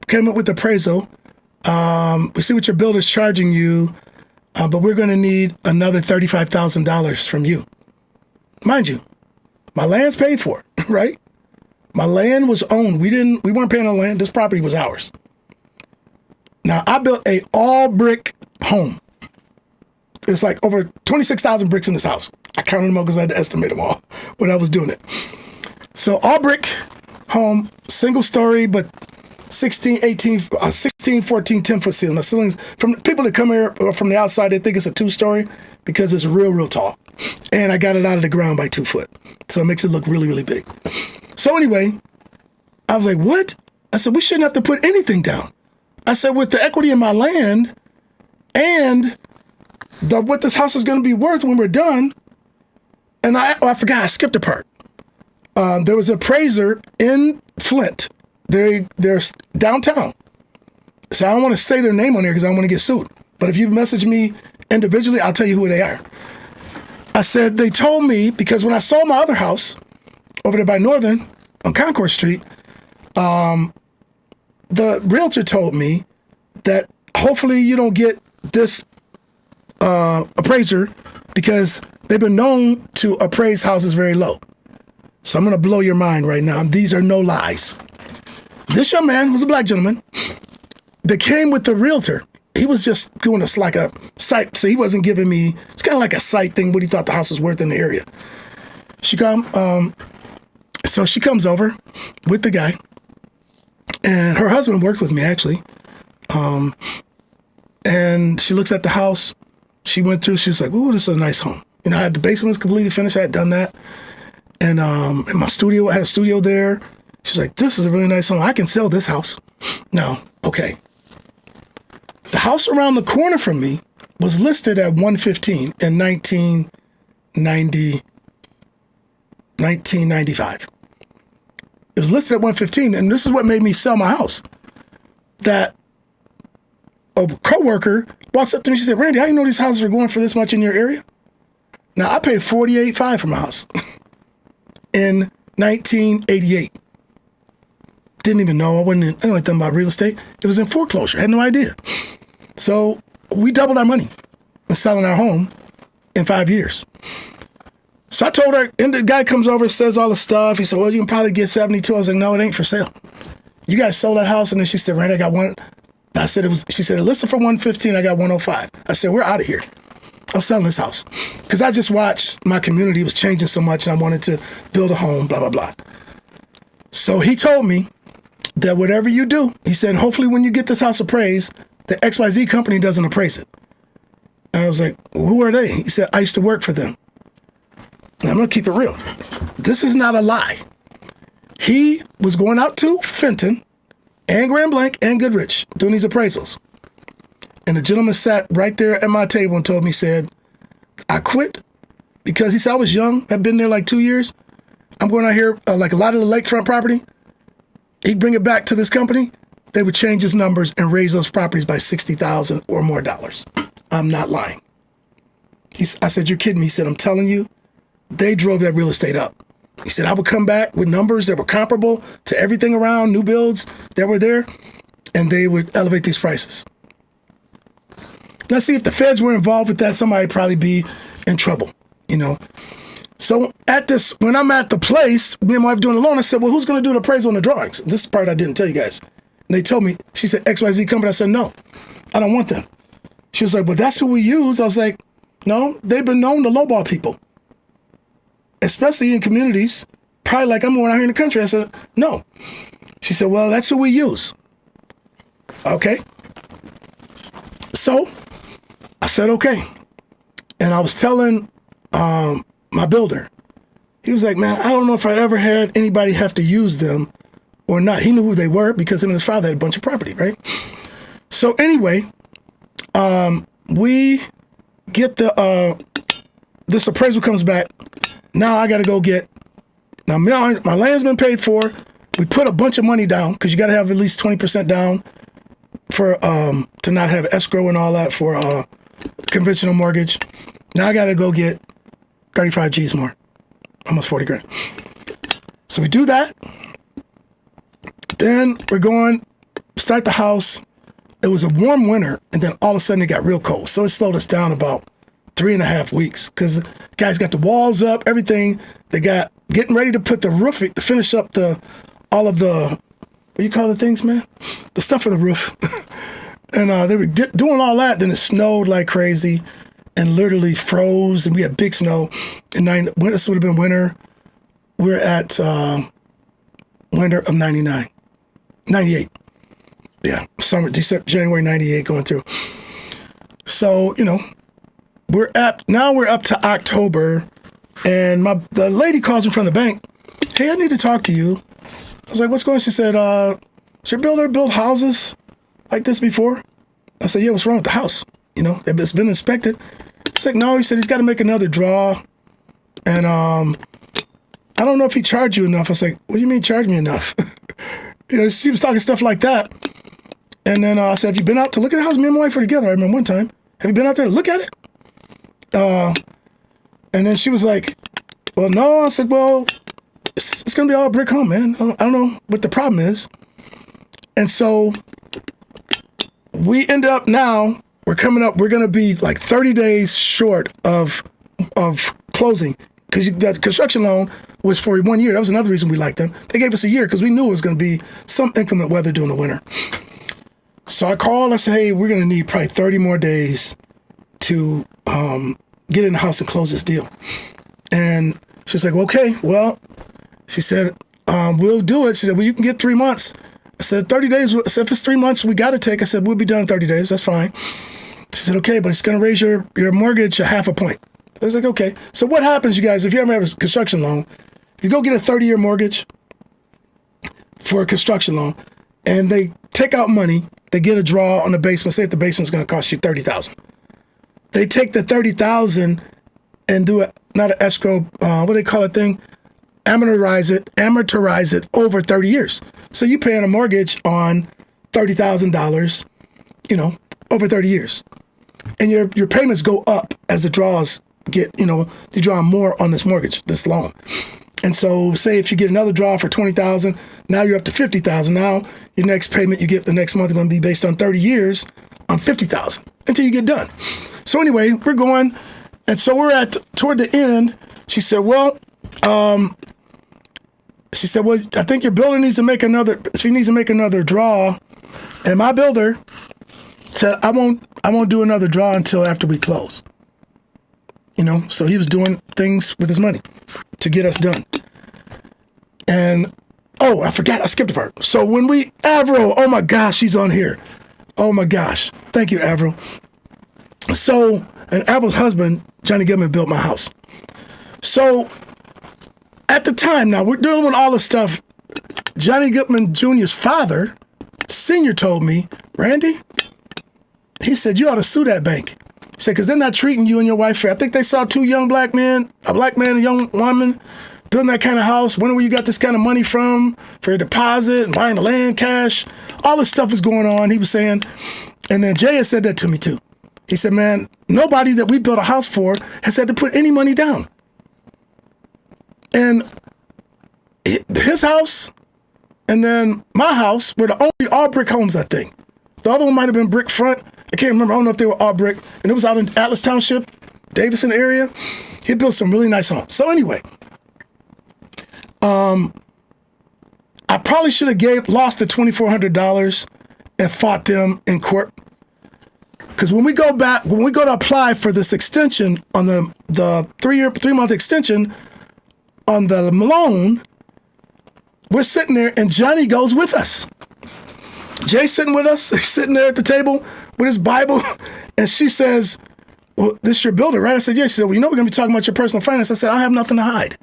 Came up with the appraisal. We see what your builder's charging you, but we're going to need another $35,000 from you. Mind you, my land's paid for, right? My land was owned. We weren't paying on land. This property was ours. Now, I built a all brick home. It's like over 26,000 bricks in this house. I counted them all because I had to estimate them all when I was doing it. So all brick home, single story, but 16, 14, 10 foot ceiling. The ceilings, from people that come here from the outside, they think it's a 2-story because it's real tall. And I got it out of the ground by 2 foot. So it makes it look really, really big. So anyway, I was like, what? I said, we shouldn't have to put anything down. I said, with the equity in my land and what this house is going to be worth when we're done. And I forgot, I skipped a part. There was an appraiser in Flint. They're downtown. So I don't want to say their name on there because I don't want to get sued. But if you message me individually, I'll tell you who they are. I said, they told me, because when I sold my other house over there by Northern on Concord Street, the realtor told me that hopefully you don't get this appraiser because they've been known to appraise houses very low. So I'm going to blow your mind right now. These are no lies. This young man was a black gentleman that came with the realtor. He was just doing us like a site. So he wasn't giving me, it's kind of like a site thing, what he thought the house was worth in the area. So she comes over with the guy, and her husband works with me actually. And she looks at the house. She went through, she was like, ooh, this is a nice home. I had the basement was completely finished. I had done that. And in my studio, I had a studio there. She's like, this is a really nice home. I can sell this house. No, okay. The house around the corner from me was listed at 115 in 1995. It was listed at 115, and this is what made me sell my house. That a coworker walks up to me, she said, Randy, how do you know these houses are going for this much in your area? Now, I paid $48,500 for my house in 1988. Didn't even know. I didn't know anything about real estate. It was in foreclosure. I had no idea. So we doubled our money in selling our home in 5 years. So I told her, and the guy comes over, says all the stuff. He said, well, you can probably get 72. I was like, no, it ain't for sale. You guys sold that house? And then she said, Randy, I got one. I said, she said, it listed for 115. I got 105. I said, we're out of here. I'm selling this house. Because I just watched my community was changing so much and I wanted to build a home, blah, blah, blah. So he told me that whatever you do, he said, hopefully when you get this house appraised, the XYZ company doesn't appraise it. And I was like, well, who are they? He said, I used to work for them. And I'm going to keep it real. This is not a lie. He was going out to Fenton and Grand Blanc and Goodrich doing these appraisals. And the gentleman sat right there at my table and told me, said, I quit because he said I was young. I've been there like 2 years. I'm going out here, like a lot of the lakefront property. He'd bring it back to this company. They would change his numbers and raise those properties by $60,000 or more dollars. I'm not lying. I said, you're kidding me. He said, I'm telling you, they drove that real estate up. He said, I would come back with numbers that were comparable to everything around, new builds that were there, and they would elevate these prices. Now, see, if the feds were involved with that, somebody would probably be in trouble, you know. So when I'm at the place, me and my wife doing the loan, I said, well, who's going to do the appraisal on the drawings? This is the part I didn't tell you guys. And they told me, she said, XYZ company. I said, no, I don't want them. She was like, well, that's who we use. I was like, no, they've been known to lowball people, especially in communities, probably like I'm going out here in the country. I said, no. She said, well, that's who we use. Okay. So I said, okay. And I was telling my builder, he was like, man, I don't know if I ever had anybody have to use them or not. He knew who they were because him and his father had a bunch of property, right? So anyway, we get this appraisal comes back. Now I got to go get, now my land's been paid for. We put a bunch of money down because you got to have at least 20% down for to not have escrow and all that for conventional mortgage. Now I got to go get 35 G's more, almost 40 grand. So we do that. Then we're going, start the house. It was a warm winter, and then all of a sudden it got real cold. So it slowed us down about 3.5 weeks because the guys got the walls up, everything. They got getting ready to put the roof, to finish up all of the, what do you call the things, man? The stuff for the roof. And they were doing all that. Then it snowed like crazy and literally froze. And we had big snow. And this would have been winter. We're at winter of 98. Yeah, summer, December, January 98 going through. So, you know, we're up to October. And the lady calls me from the bank. Hey, I need to talk to you. I was like, what's going on? She said, does your builder build houses like this before? I said, yeah, what's wrong with the house? You know, it's been inspected. He's like, no, he said he's got to make another draw. And I don't know if he charged you enough. I was like, what do you mean charge me enough? You know, she was talking stuff like that. And then I said, have you been out to look at the house? Me and my wife were together. I remember one time. Have you been out there to look at it? And then she was like, well, no. I said, well, it's going to be all brick home, man. I don't know what the problem is. And so we end up now, we're going to be like 30 days short of closing because the construction loan was for 1 year. That was another reason we liked them. They gave us a year because we knew it was going to be some inclement weather during the winter. So I called, I said, hey, we're going to need probably 30 more days to get in the house and close this deal. And she was like, okay, well, she said, we'll do it. She said, well, you can get 3 months. I said, 30 days. I said, if it's 3 months, we got to take. I said, we'll be done in 30 days. That's fine. She said, okay, but it's going to raise your mortgage a 0.5 point. I was like, okay. So what happens, you guys, if you ever have a construction loan, if you go get a 30-year mortgage for a construction loan and they take out money, they get a draw on the basement. Say if the basement's going to cost you $30,000. They take the $30,000 and do it, not an escrow, what do they call it thing? Amortize it over 30 years. So you paying a mortgage on $30,000, you know, over 30 years. And your payments go up as the draws get, you know, you draw more on this mortgage, this loan. And so say if you get another draw for $20,000, now you're up to $50,000. Now your next payment you get the next month is going to be based on 30 years on 50,000 until you get done. So anyway, we're going, and so we're toward the end. She said, well, I think your builder needs to make another. She needs to make another draw, and my builder said, I won't do another draw until after we close. So he was doing things with his money to get us done. And I forgot, I skipped a part. So when Avril, oh my gosh, she's on here. Oh my gosh, thank you, Avril. So, and Avril's husband, Johnny Goodman, built my house. So at the time, now we're dealing with all this stuff. Johnny Goodman Jr.'s father, senior, told me, Randy, he said, you ought to sue that bank. He said, because they're not treating you and your wife fair. I think they saw two young black men, a black man and a young woman, building that kind of house, wondering where you got this kind of money from for your deposit and buying the land cash. All this stuff is going on, he was saying. And then Jay has said that to me too. He said, man, nobody that we built a house for has had to put any money down. And his house and then my house were the only all brick homes, I think. The other one might have been brick front. I can't remember. I don't know if they were all brick. And it was out in Atlas Township, Davidson area. He built some really nice homes. So anyway, I probably should have lost the $2,400 and fought them in court. Because when we go to apply for this extension on the 3-month extension on the loan, we're sitting there and Johnny goes with us. Jay's sitting with us. He's sitting there at the table with his Bible. And she says, well, this is your builder, right? I said, yeah. She said, well, we're going to be talking about your personal finance. I said, I have nothing to hide.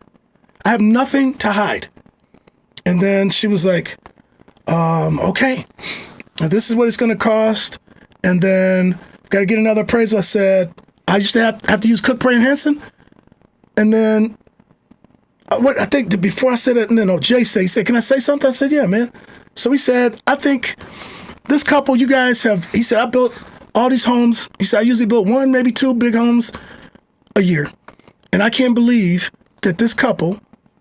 I have nothing to hide. And then she was like, okay, now this is what it's going to cost. And then got to get another appraisal. I said, I used to have to use Cook, Pray, and Hansen. And then I think before I said it, no, Jay said, he said, can I say something? I said, yeah, man. So he said, I think this couple, you guys have, he said, I built all these homes. He said, I usually build 1, maybe 2 big homes a year. And I can't believe that this couple,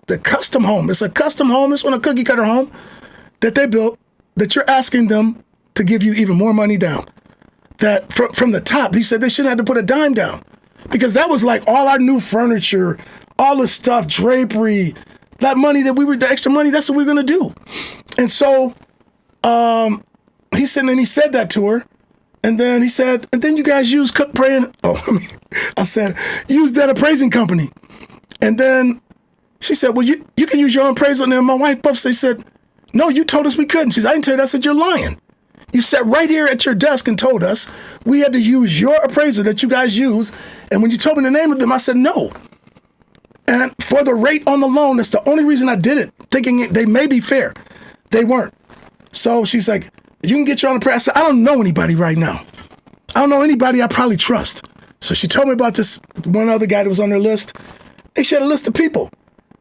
the custom home, it's a custom home, it's one a cookie cutter home that they built, that you're asking them to give you even more money down. That from the top, he said they shouldn't have to put a dime down because that was like all our new furniture, all the stuff, drapery, that money the extra money, that's what we're going to do. And so he said that to her. And then he said, and then you guys use Cook, Pray, and I said, use that appraising company. And then she said, well, you can use your own appraisal. And then my wife both said, no, you told us we couldn't. She said, I didn't tell you that. I said, you're lying. You sat right here at your desk and told us we had to use your appraiser that you guys use. And when you told me the name of them, I said, no. And for the rate on the loan, that's the only reason I did it, thinking they may be fair. They weren't. So she's like, you can get your own appraiser. I said, I don't know anybody right now. I don't know anybody I probably trust. So she told me about this one other guy that was on their list. She had a list of people.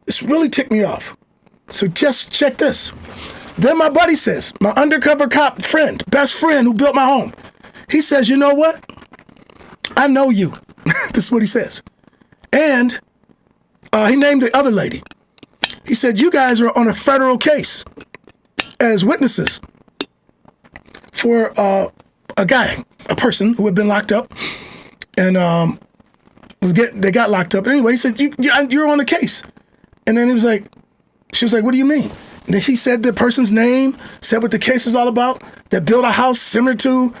This really ticked me off. So just check this. Then my buddy says, my undercover cop friend, best friend who built my home, he says, you know what? I know you. This is what he says. And he named the other lady. He said, you guys are on a federal case as witnesses for a person who had been locked up and they got locked up. Anyway, he said, you're on the case. And then she was like, what do you mean? And then she said the person's name, said what the case was all about, that built a house similar to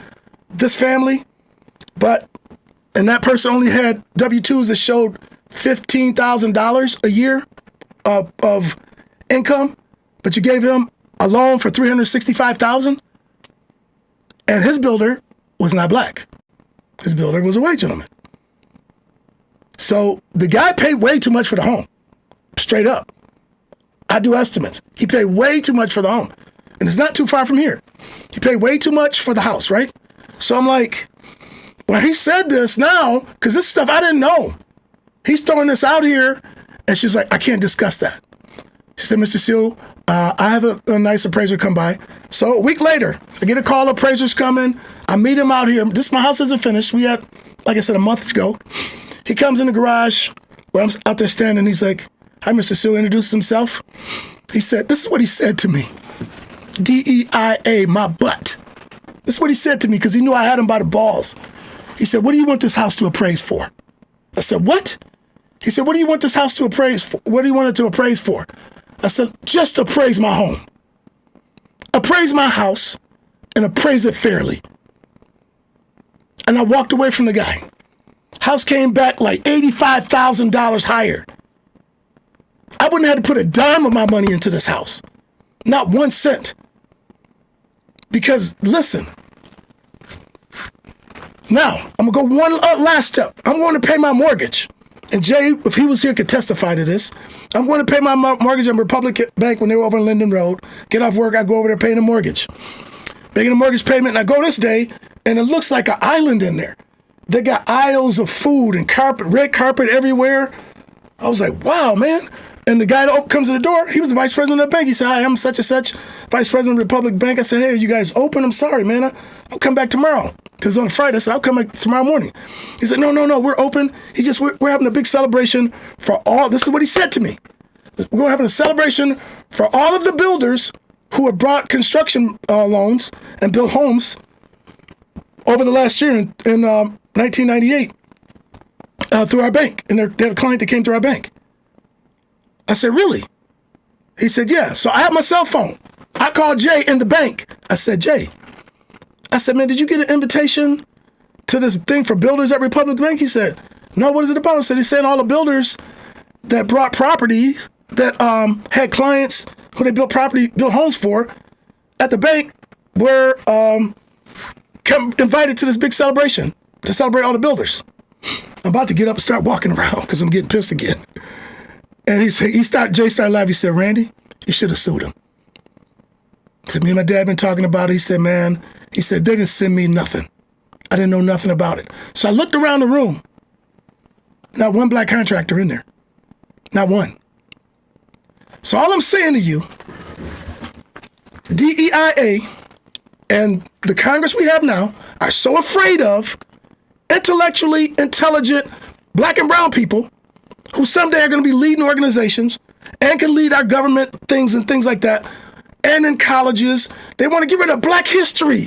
this family. And that person only had W-2s that showed $15,000 a year of income, but you gave him a loan for $365,000. And his builder was not black. His builder was a white gentleman. So the guy paid way too much for the home, straight up. I do estimates. He paid way too much for the home. And it's not too far from here. He paid way too much for the house, right? So I'm like, when he said this now, because this stuff I didn't know. He's throwing this out here, and she's like, I can't discuss that. She said, Mr. Seal, I have a nice appraiser come by. So a week later, I get a call, appraiser's coming. I meet him out here. My house isn't finished. We had, like I said, a month ago. He comes in the garage where I'm out there standing. He's like, hi, Mr. Seal, introduces himself. He said, this is what he said to me. DEIA, my butt. This is what he said to me because he knew I had him by the balls. He said, what do you want this house to appraise for? I said, what? He said, what do you want this house to appraise for? What do you want it to appraise for? I said, just appraise my home. Appraise my house and appraise it fairly. And I walked away from the guy. House came back like $85,000 higher. I wouldn't have had to put a dime of my money into this house. Not 1 cent. Because, listen, now, I'm going to go one last step. I'm going to pay my mortgage. And Jay, if he was here, could testify to this. I'm going to pay my mortgage at Republic Bank when they were over on Linden Road. Get off work, I go over there paying the mortgage. Making a mortgage payment, and I go this day, and it looks like an island in there. They got aisles of food and carpet, red carpet everywhere. I was like, wow, man. And the guy that comes to the door, he was the vice president of the bank. He said, hi, I'm such and such, vice president of Republic Bank. I said, hey, are you guys open? I'm sorry, man. I'll come back tomorrow. Because on Friday, I said, I'll come back tomorrow morning. He said, no, we're open. We're having a big celebration for all, this is what he said to me. We're having a celebration for all of the builders who have brought construction loans and built homes over the last year in 1998 through our bank. And they had a client that came through our bank. I said, really? He said, yeah. So I have my cell phone. I called Jay in the bank. I said, Jay, man, did you get an invitation to this thing for builders at Republic Bank? He said, no, what is it about? I said, he's saying all the builders that brought properties that had clients who they built homes for at the bank were invited to this big celebration to celebrate all the builders. I'm about to get up and start walking around because I'm getting pissed again. And Jay started laughing. He said, Randy, you should have sued him. He said, me and my dad been talking about it. He said, man, they didn't send me nothing. I didn't know nothing about it. So I looked around the room. Not one black contractor in there. Not one. So all I'm saying to you, DEIA and the Congress we have now are so afraid of intellectually intelligent black and brown people who someday are going to be leading organizations and can lead our government things and things like that. And in colleges, they want to get rid of black history.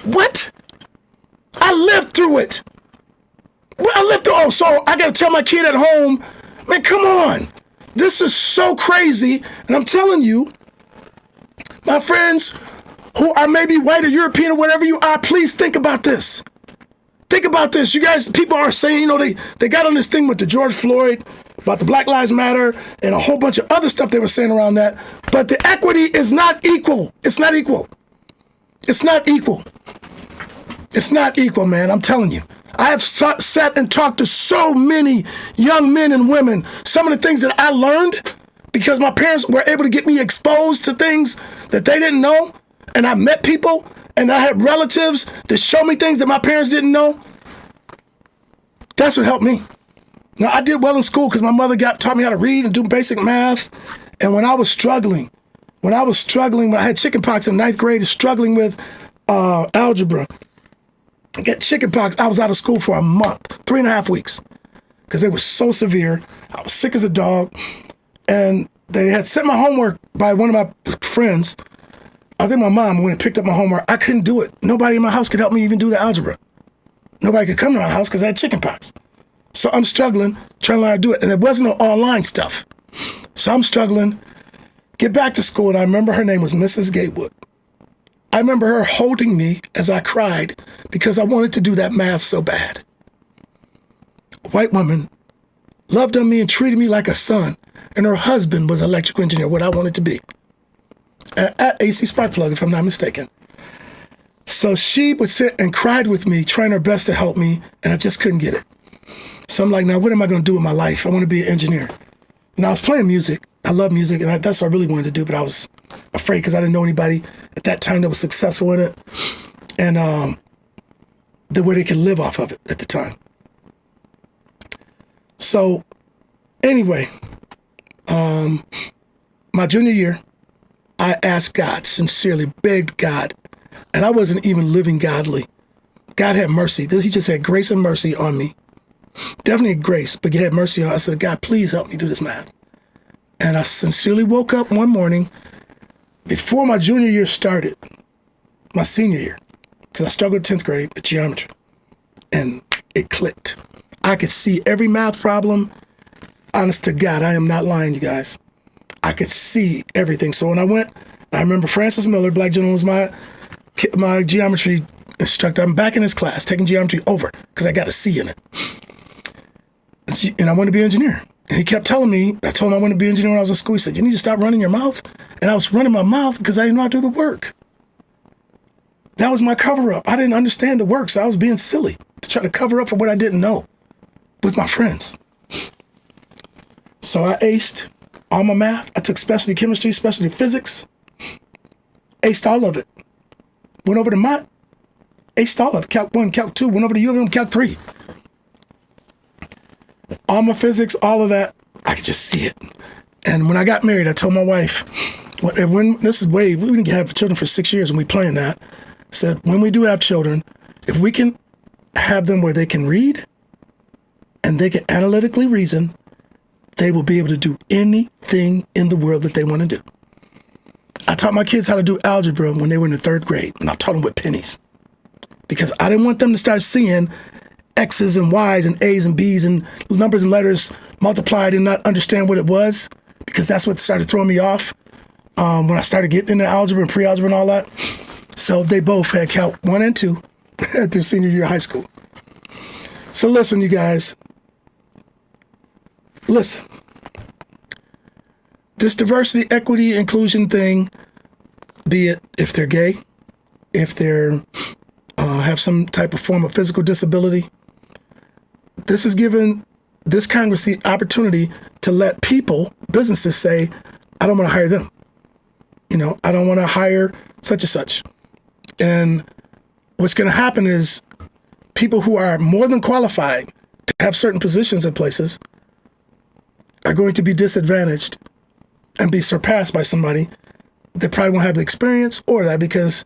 What? I lived through it. So I got to tell my kid at home, man, come on. This is so crazy. And I'm telling you, my friends who are maybe white or European or whatever you are, please think about this. Think about this. You guys, people are saying, they got on this thing with the George Floyd, about the Black Lives Matter, and a whole bunch of other stuff they were saying around that. But the equity is not equal. It's not equal. It's not equal. It's not equal, man. I'm telling you. I have sat and talked to so many young men and women. Some of the things that I learned because my parents were able to get me exposed to things that they didn't know. And I met people and I had relatives that showed me things that my parents didn't know. That's what helped me. Now, I did well in school because my mother taught me how to read and do basic math. And when I was struggling, when I had chickenpox in 9th grade, struggling with algebra, I got chickenpox, I was out of school for a month, 3.5 weeks, because they were so severe. I was sick as a dog. And they had sent my homework by one of my friends. I think my mom went and picked up my homework. I couldn't do it. Nobody in my house could help me even do the algebra. Nobody could come to my house because I had chickenpox. So I'm struggling, trying to learn how to do it. And it wasn't no online stuff. So I'm struggling, get back to school, and I remember her name was Mrs. Gatewood. I remember her holding me as I cried because I wanted to do that math so bad. A white woman loved on me and treated me like a son, and her husband was an electrical engineer, what I wanted to be, at AC Sparkplug, if I'm not mistaken. So she would sit and cried with me, trying her best to help me, and I just couldn't get it. So I'm like, now what am I going to do with my life? I want to be an engineer. And I was playing music. I love music, and that's what I really wanted to do, but I was afraid because I didn't know anybody at that time that was successful in it, and the way they could live off of it at the time. So anyway, my junior year, I asked God, sincerely begged God, and I wasn't even living godly. God had mercy. He just had grace and mercy on me. Definitely grace, but he had mercy on me. I said, God, please help me do this math. And I sincerely woke up one morning before my junior year started, my senior year. because I struggled 10th grade with geometry, and it clicked. I could see every math problem. Honest to God, I am not lying, you guys. I could see everything. So when I went, I remember Francis Miller, black gentleman, was my geometry instructor. I'm back in his class, taking geometry over, because I got a C in it. And I wanted to be an engineer. And he kept telling me, I told him I wanted to be an engineer when I was in school. He said, you need to stop running your mouth. And I was running my mouth because I didn't know how to do the work. That was my cover up. I didn't understand the work, so I was being silly to try to cover up for what I didn't know with my friends. So I aced all my math. I took specialty chemistry, specialty physics, aced all of it. Went over to aced all of it. Calc 1, Calc 2, went over to U of M, Calc 3. All my physics, all of that, I could just see it. And when I got married, I told my wife, we didn't have children for 6 years, and we planned that. I said, when we do have children, if we can have them where they can read and they can analytically reason, they will be able to do anything in the world that they want to do. I taught my kids how to do algebra when they were in the 3rd grade, and I taught them with pennies, because I didn't want them to start seeing X's and Y's and A's and B's and numbers and letters multiplied and not understand what it was, because that's what started throwing me off when I started getting into algebra and pre-algebra and all that. So they both had Calc 1 and 2 at their senior year of high school. So listen, you guys. Listen. This diversity, equity, inclusion thing, be it if they're gay, if they're have some type of form of physical disability, this is giving this Congress the opportunity to let people, businesses say, I don't want to hire them. I don't want to hire such and such. And what's going to happen is people who are more than qualified to have certain positions in places are going to be disadvantaged and be surpassed by somebody that probably won't have the experience or that, because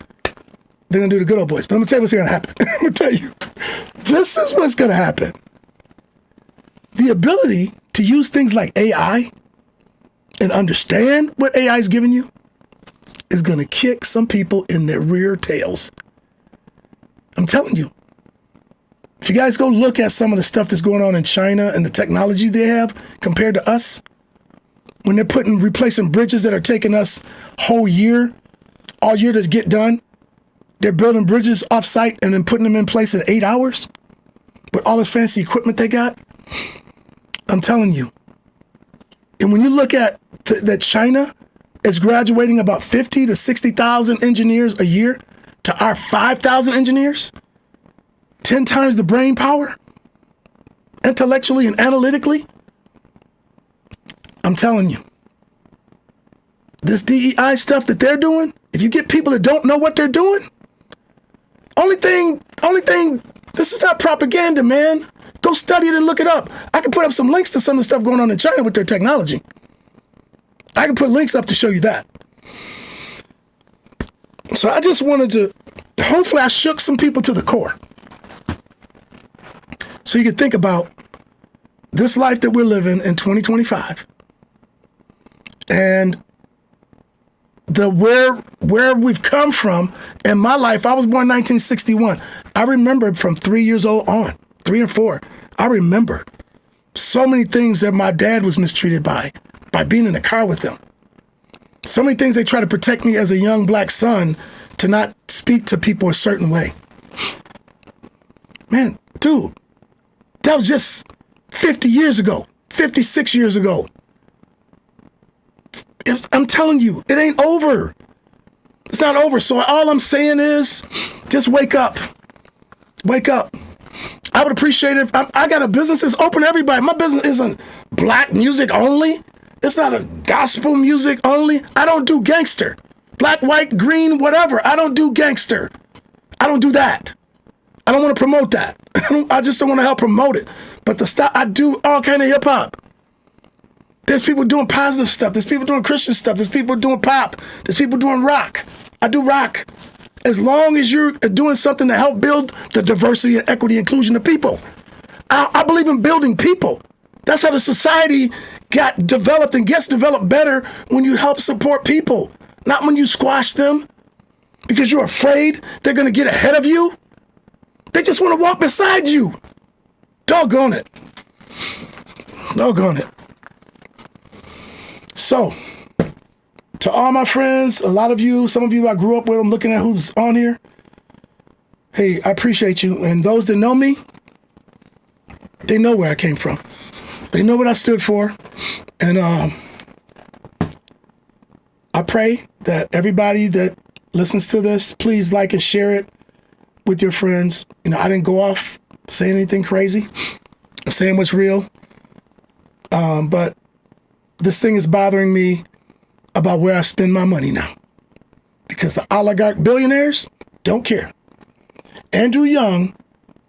they're going to do the good old boys. But I'm going to tell you what's going to happen. I'm going to tell you, this is what's going to happen. The ability to use things like AI and understand what AI is giving you is going to kick some people in their rear tails. I'm telling you. If you guys go look at some of the stuff that's going on in China and the technology they have compared to us, when they're replacing bridges that are taking us all year to get done, they're building bridges off-site and then putting them in place in 8 hours with all this fancy equipment they got. I'm telling you. And when you look at that China is graduating about 50 to 60,000 engineers a year to our 5,000 engineers, 10 times the brain power, intellectually and analytically, I'm telling you, this DEI stuff that they're doing, if you get people that don't know what they're doing, only thing, this is not propaganda, man. Go study it and look it up. I can put up some links to some of the stuff going on in China with their technology. I can put links up to show you that. So I just wanted to, hopefully I shook some people to the core. So you can think about this life that we're living in 2025 and where we've come from. In my life, I was born in 1961. I remember from 3 years old on, 3 or 4, I remember so many things that my dad was mistreated by being in the car with him. So many things they try to protect me as a young black son to not speak to people a certain way. Man, dude, that was just 50 years ago, 56 years ago. I'm telling you, it ain't over. It's not over. So all I'm saying is just wake up. Wake up. I would appreciate it if I got a business that's open to everybody. My business isn't black music only. It's not a gospel music only. I don't do gangster. Black, white, green, whatever. I don't do gangster. I don't do that. I don't want to promote that. I just don't want to help promote it. But I do all kind of hip hop. There's people doing positive stuff. There's people doing Christian stuff. There's people doing pop. There's people doing rock. I do rock. As long as you're doing something to help build the diversity and equity and inclusion of people. I believe in building people. That's how the society got developed and gets developed better, when you help support people, not when you squash them. because you're afraid they're going to get ahead of you. They just want to walk beside you. Doggone it. Doggone it. So, to all my friends, a lot of you, some of you I grew up with, I'm looking at who's on here. Hey, I appreciate you. And those that know me, they know where I came from. They know what I stood for. And I pray that everybody that listens to this, please like and share it with your friends. You know, I didn't go off saying anything crazy. I'm saying what's real. But this thing is bothering me about where I spend my money now. Because the oligarch billionaires don't care. Andrew Young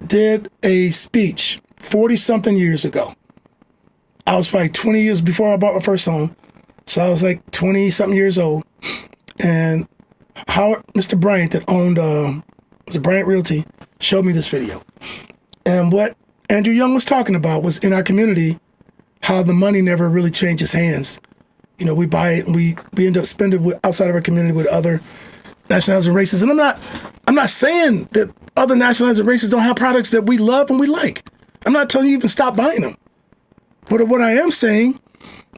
did a speech 40-something years ago. I was probably 20 years before I bought my first home. So I was like 20-something years old. And Mr. Bryant that owned, was it Bryant Realty, showed me this video. And what Andrew Young was talking about was in our community, how the money never really changes hands. You know, we buy it and we end up spending it outside of our community with other nationalities and races. And I'm not saying that other nationalities and races don't have products that we love and we like. I'm not telling you even stop buying them. But what I am saying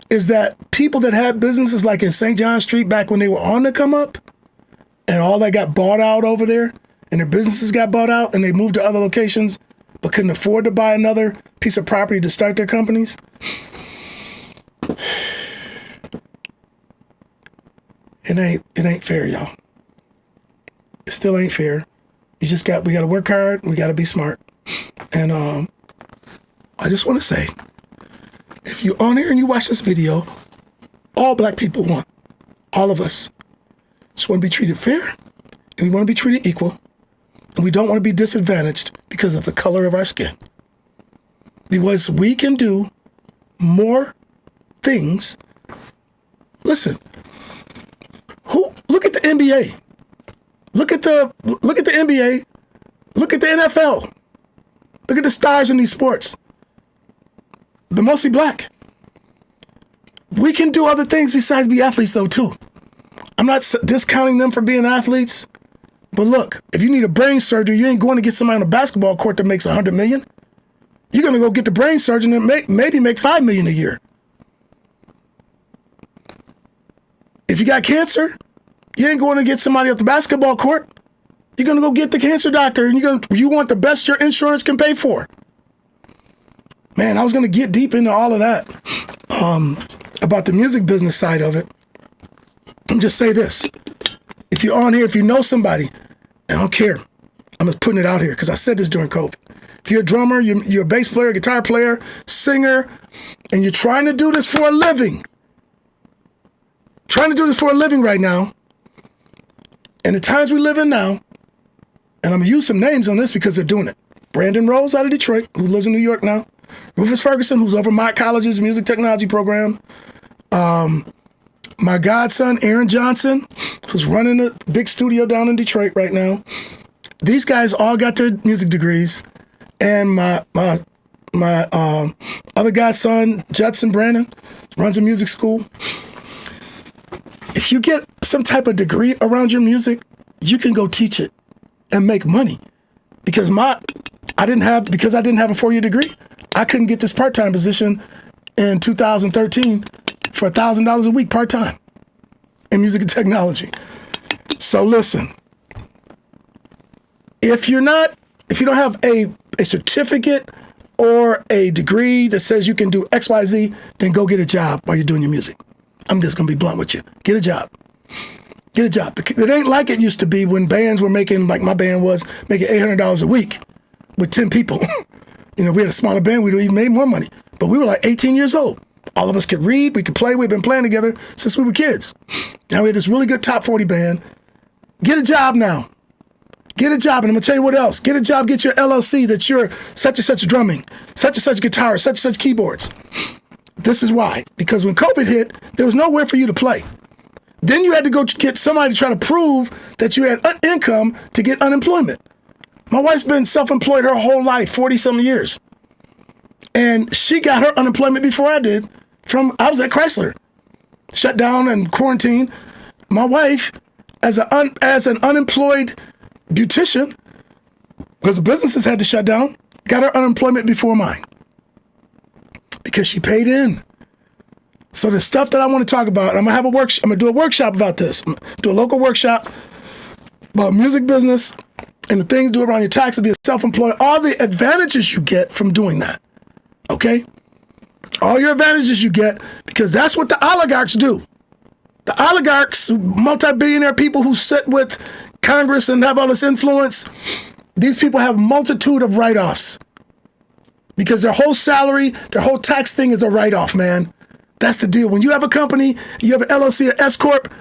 is that people that had businesses like in St. John Street back when they were on the come up and all that got bought out over there and their businesses got bought out and they moved to other locations but couldn't afford to buy another piece of property to start their companies. It ain't fair, y'all. It still ain't fair. We got to work hard. We got to be smart. And I just want to say, if you're on here and you watch this video, all black people want, all of us, just want to be treated fair, and we want to be treated equal, and we don't want to be disadvantaged because of the color of our skin. Because we can do more things. Listen, look at the NBA. Look at the NBA. Look at the NFL. Look at the stars in these sports. They're mostly black. We can do other things besides be athletes, though, too. I'm not discounting them for being athletes. But look, if you need a brain surgery, you ain't going to get somebody on a basketball court that makes $100 million. You're going to go get the brain surgeon and maybe make $5 million a year. If you got cancer, you ain't going to get somebody at the basketball court. You're going to go get the cancer doctor, and you want the best your insurance can pay for. Man, I was going to get deep into all of that, about the music business side of it. And just say this. If you're on here, if you know somebody, I don't care. I'm just putting it out here because I said this during COVID. If you're a drummer, you're a bass player, guitar player, singer, and you're trying to do this for a living, right now, and the times we live in now, and I'm going to use some names on this because they're doing it. Brandon Rose out of Detroit, who lives in New York now. Rufus Ferguson, who's over Mott College's music technology program. My godson, Aaron Johnson, who's running a big studio down in Detroit right now. These guys all got their music degrees. And my other godson, Judson Brandon, runs a music school. If you get some type of degree around your music, you can go teach it and make money. Because I didn't have a 4-year degree, I couldn't get this part-time position in 2013 for $1,000 a week part-time in music and technology. So listen, if you don't have a certificate or a degree that says you can do X, Y, Z, then go get a job while you're doing your music. I'm just going to be blunt with you. Get a job. Get a job. It ain't like it used to be when bands were making, like my band was, making $800 a week with 10 people. We had a smaller band. We even made more money. But we were like 18 years old. All of us could read. We could play. We've been playing together since we were kids. Now we had this really good top 40 band. Get a job now. Get a job. And I'm going to tell you what else. Get a job. Get your LLC that you're such and such drumming, such and such guitar, such and such keyboards. This is why. Because when COVID hit, there was nowhere for you to play. Then you had to go get somebody to try to prove that you had income to get unemployment. My wife's been self-employed her whole life, 40-something years. And she got her unemployment before I did. I was at Chrysler. Shut down and quarantined. My wife, as an unemployed beautician, because the businesses had to shut down, got her unemployment before mine because she paid in. So the stuff that I want to talk about, I'm gonna do a workshop about this. I'm gonna do a local workshop about music business and the things to do around your taxes, being self-employed, all the advantages you get from doing that. Okay? All your advantages you get, because that's what the oligarchs do. The oligarchs, multi-billionaire people who sit with Congress and have all this influence, these people have a multitude of write-offs because their whole salary, their whole tax thing is a write-off, man. That's the deal. When you have a company, you have an LLC, an S-Corp,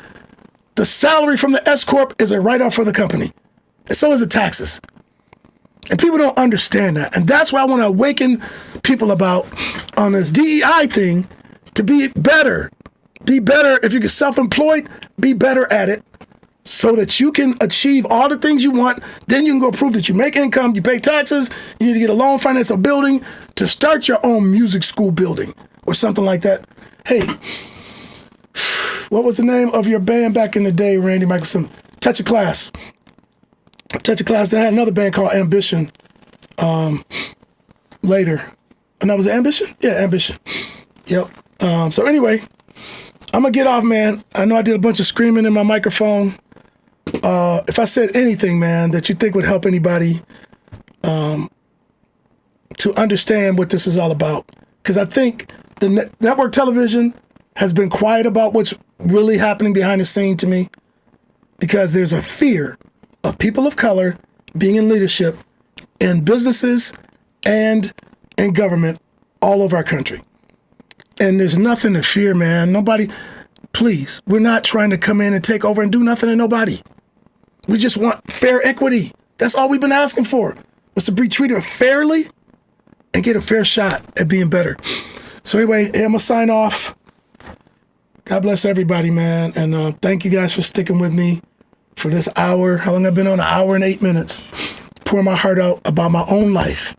the salary from the S-Corp is a write-off for the company. And so is the taxes. And people don't understand that. And that's why I want to awaken people about on this DEI thing to be better. Be better. If you're self-employed, be better at it so that you can achieve all the things you want. Then you can go prove that you make income, you pay taxes, you need to get a loan, finance a building to start your own music school building or something like that. Hey, what was the name of your band back in the day, Randy Michelson? Touch of Class. Touch of Class. They had another band called Ambition later. And that was Ambition? Yeah, Ambition. Yep. So anyway, I'm going to get off, man. I know I did a bunch of screaming in my microphone. If I said anything, man, that you think would help anybody to understand what this is all about, because I think the network television has been quiet about what's really happening behind the scene to me, because there's a fear of people of color being in leadership in businesses and in government all over our country. And there's nothing to fear, man. Nobody, please, we're not trying to come in and take over and do nothing to nobody. We just want fair equity. That's all we've been asking for, was to be treated fairly and get a fair shot at being better. So anyway, I'm going to sign off. God bless everybody, man. And thank you guys for sticking with me for this hour. How long I've been on? An hour and 8 minutes. Pouring my heart out about my own life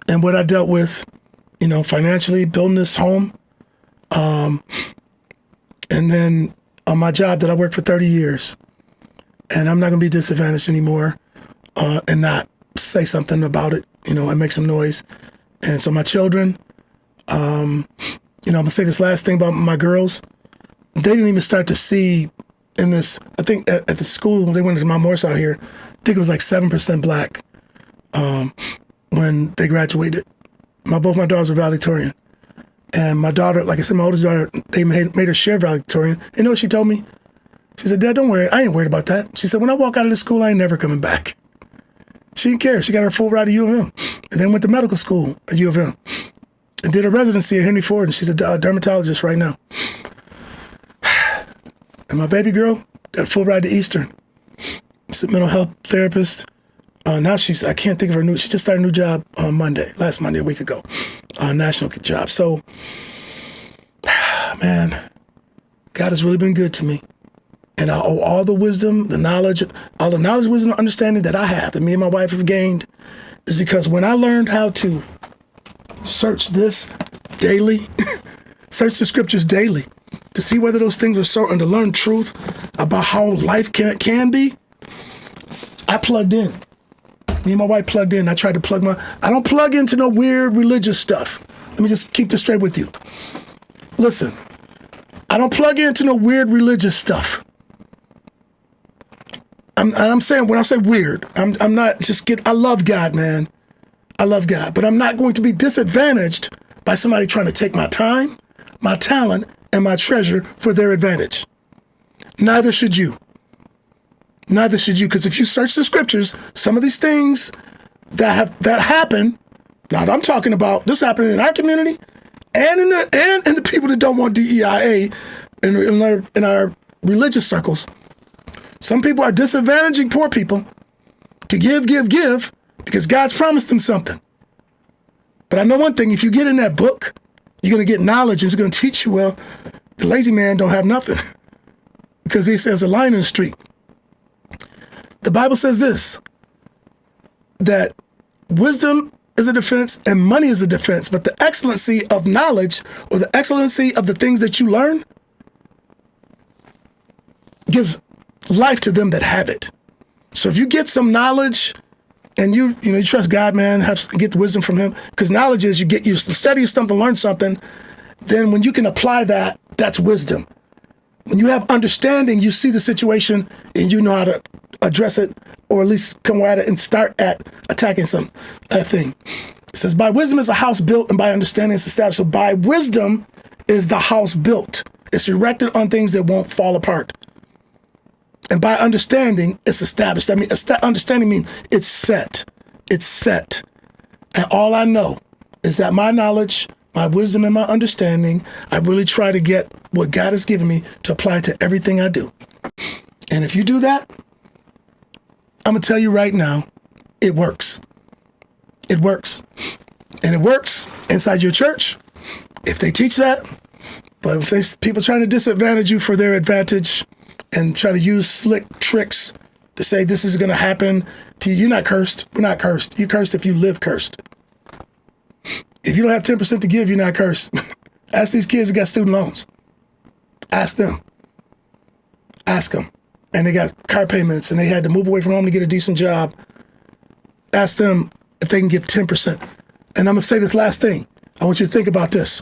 and what I dealt with, financially, building this home. And then on my job that I worked for 30 years. And I'm not going to be disadvantaged anymore and not say something about it, and make some noise. And so my children, I'm going to say this last thing about my girls. They didn't even start to see in this, I think at the school, when they went to Mount Morris out here, I think it was like 7% black when they graduated. Both my daughters were valedictorian. And my daughter, like I said, my oldest daughter, they made her share valedictorian. You know what she told me? She said, Dad, don't worry. I ain't worried about that. She said, when I walk out of this school, I ain't never coming back. She didn't care. She got her full ride at U of M. And then went to medical school at U of M. And did a residency at Henry Ford. And she's a dermatologist right now. And my baby girl got a full ride to Eastern. She's a mental health therapist. Now I can't think of her she just started a new job on last Monday, a week ago. National job. So, man, God has really been good to me. And I owe all the wisdom, the knowledge, wisdom, understanding that I have, that me and my wife have gained, is because when I learned how to search this daily, search the scriptures daily, to see whether those things are so, and to learn truth about how life can be, I plugged in. Me and my wife plugged in. I tried to I don't plug into no weird religious stuff. Let me just keep this straight with you. Listen, I don't plug into no weird religious stuff. I'm saying, when I say weird, I'm not I love God, man. I love God, but I'm not going to be disadvantaged by somebody trying to take my time, my talent, and my treasure for their advantage. Neither should you. Neither should you, because if you search the scriptures, some of these things that happen, now I'm talking about this happening in our community and in the people that don't want DEIA in our religious circles. Some people are disadvantaging poor people to give, because God's promised them something. But I know one thing, if you get in that book, you're going to get knowledge, and it's going to teach you, well, the lazy man don't have nothing because he says a lion in the street. The Bible says this, that wisdom is a defense and money is a defense, but the excellency of knowledge, or the excellency of the things that you learn, gives life to them that have it. So if you get some knowledge and you trust God, man, get the wisdom from him, because knowledge is you study something, learn something, then when you can apply that, that's wisdom. When you have understanding, you see the situation and you know how to address it, or at least come at it and start at attacking a thing. It says, by wisdom is a house built, and by understanding it's established. So by wisdom is the house built. It's erected on things that won't fall apart. And by understanding, it's established. I mean, understanding means it's set. It's set. And all I know is that my knowledge, my wisdom, and my understanding, I really try to get what God has given me to apply to everything I do. And if you do that, I'm going to tell you right now, it works. It works. And it works inside your church if they teach that. But if there's people trying to disadvantage you for their advantage and try to use slick tricks to say this is going to happen to you, you're not cursed. We're not cursed. You're cursed if you live cursed. If you don't have 10% to give, you're not cursed. Ask these kids that got student loans. Ask them. Ask them. And they got car payments and they had to move away from home to get a decent job. Ask them if they can give 10%. And I'm going to say this last thing. I want you to think about this.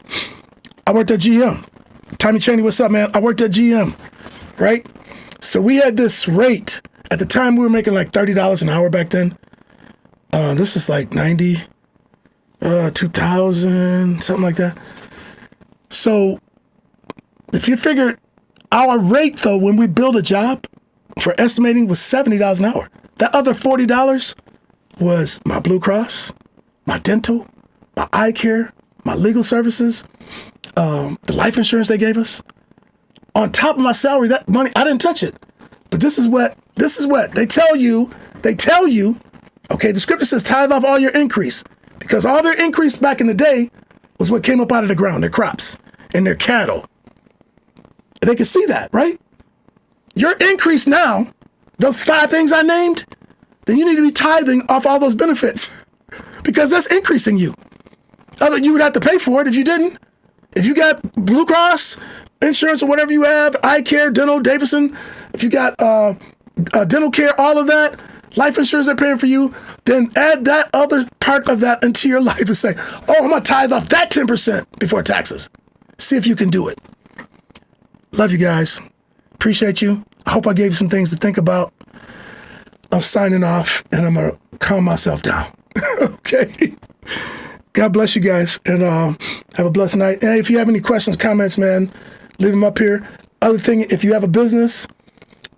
I worked at GM. Tommy Chaney, what's up, man? I worked at GM, right? So we had this rate. At the time, we were making like $30 an hour back then. This is like 90, 2000, something like that. So if you figure our rate, though, when we build a job for estimating was $70 an hour. That other $40 was my Blue Cross, my dental, my eye care, my legal services, the life insurance they gave us. On top of my salary, that money, I didn't touch it. But this is what they tell you. Okay, the scripture says tithe off all your increase, because all their increase back in the day was what came up out of the ground, their crops and their cattle. They can see that, right? Your increase now, those 5 things I named, then you need to be tithing off all those benefits because that's increasing you. Other, you would have to pay for it if you didn't. If you got Blue Cross insurance or whatever you have, eye care, dental, Davison, if you got dental care, all of that, life insurance they're paying for you, then add that other part of that into your life and say, oh, I'm going to tithe off that 10% before taxes. See if you can do it. Love you guys. Appreciate you. I hope I gave you some things to think about. I'm signing off and I'm going to calm myself down. Okay. God bless you guys and have a blessed night. And if you have any questions, comments, man, leave them up here. Other thing, if you have a business,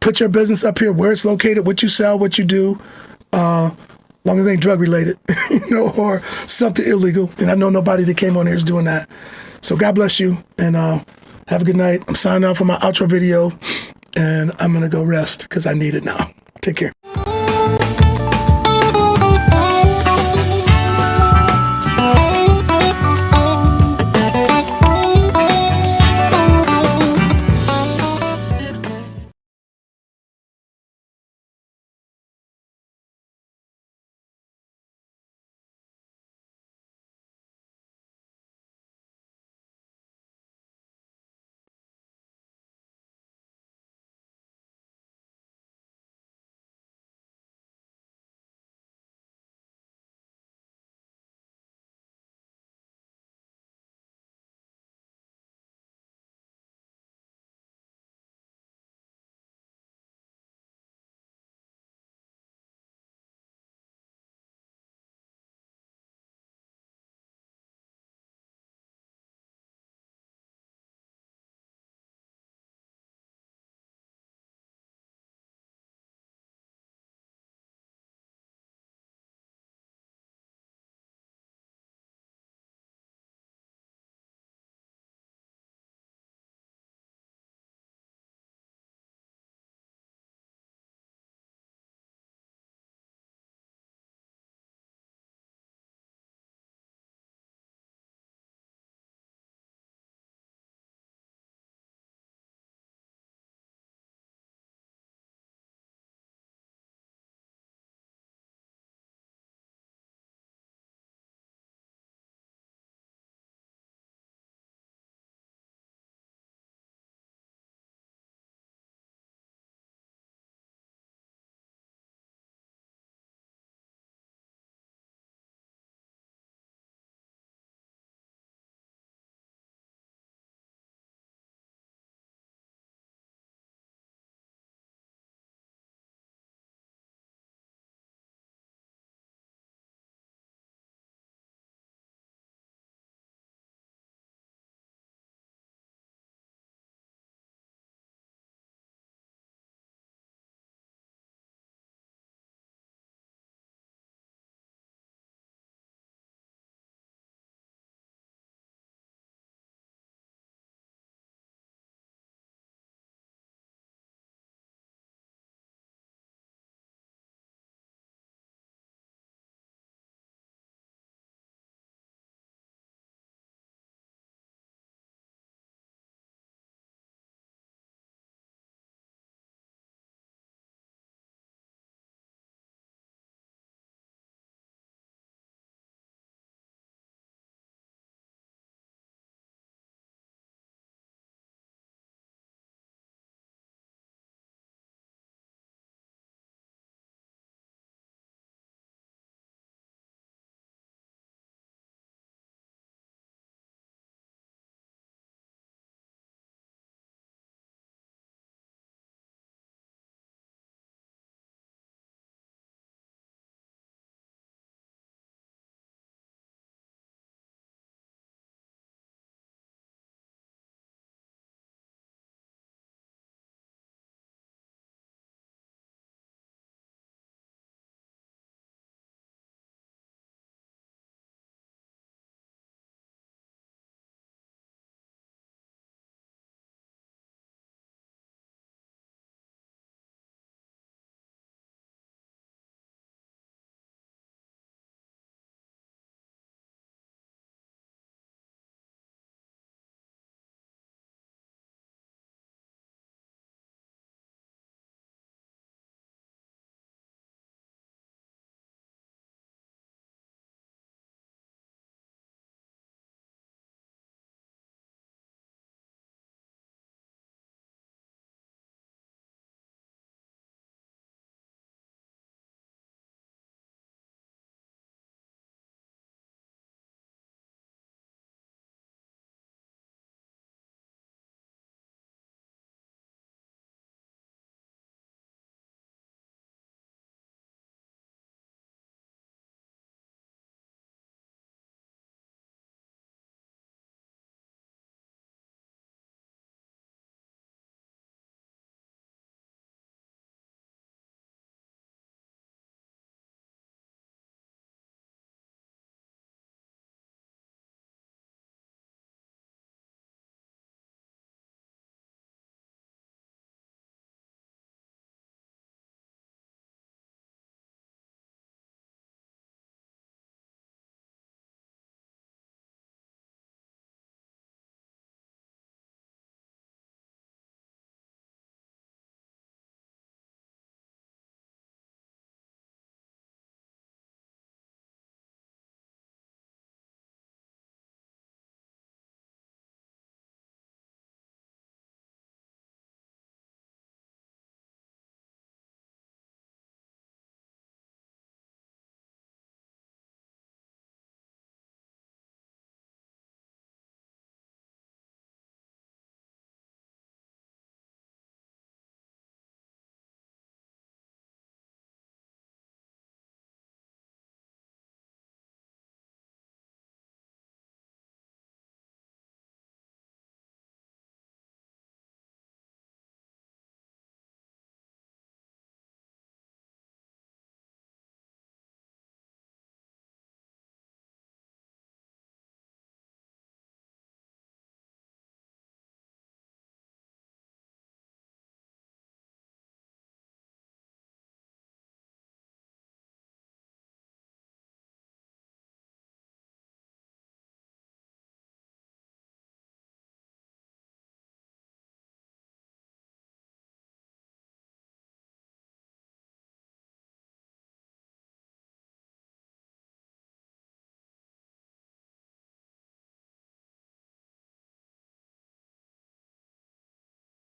put your business up here, where it's located, what you sell, what you do, long as it ain't drug related, or something illegal. And I know nobody that came on here is doing that. So God bless you and have a good night. I'm signing off for my outro video and I'm going to go rest because I need it now. Take care.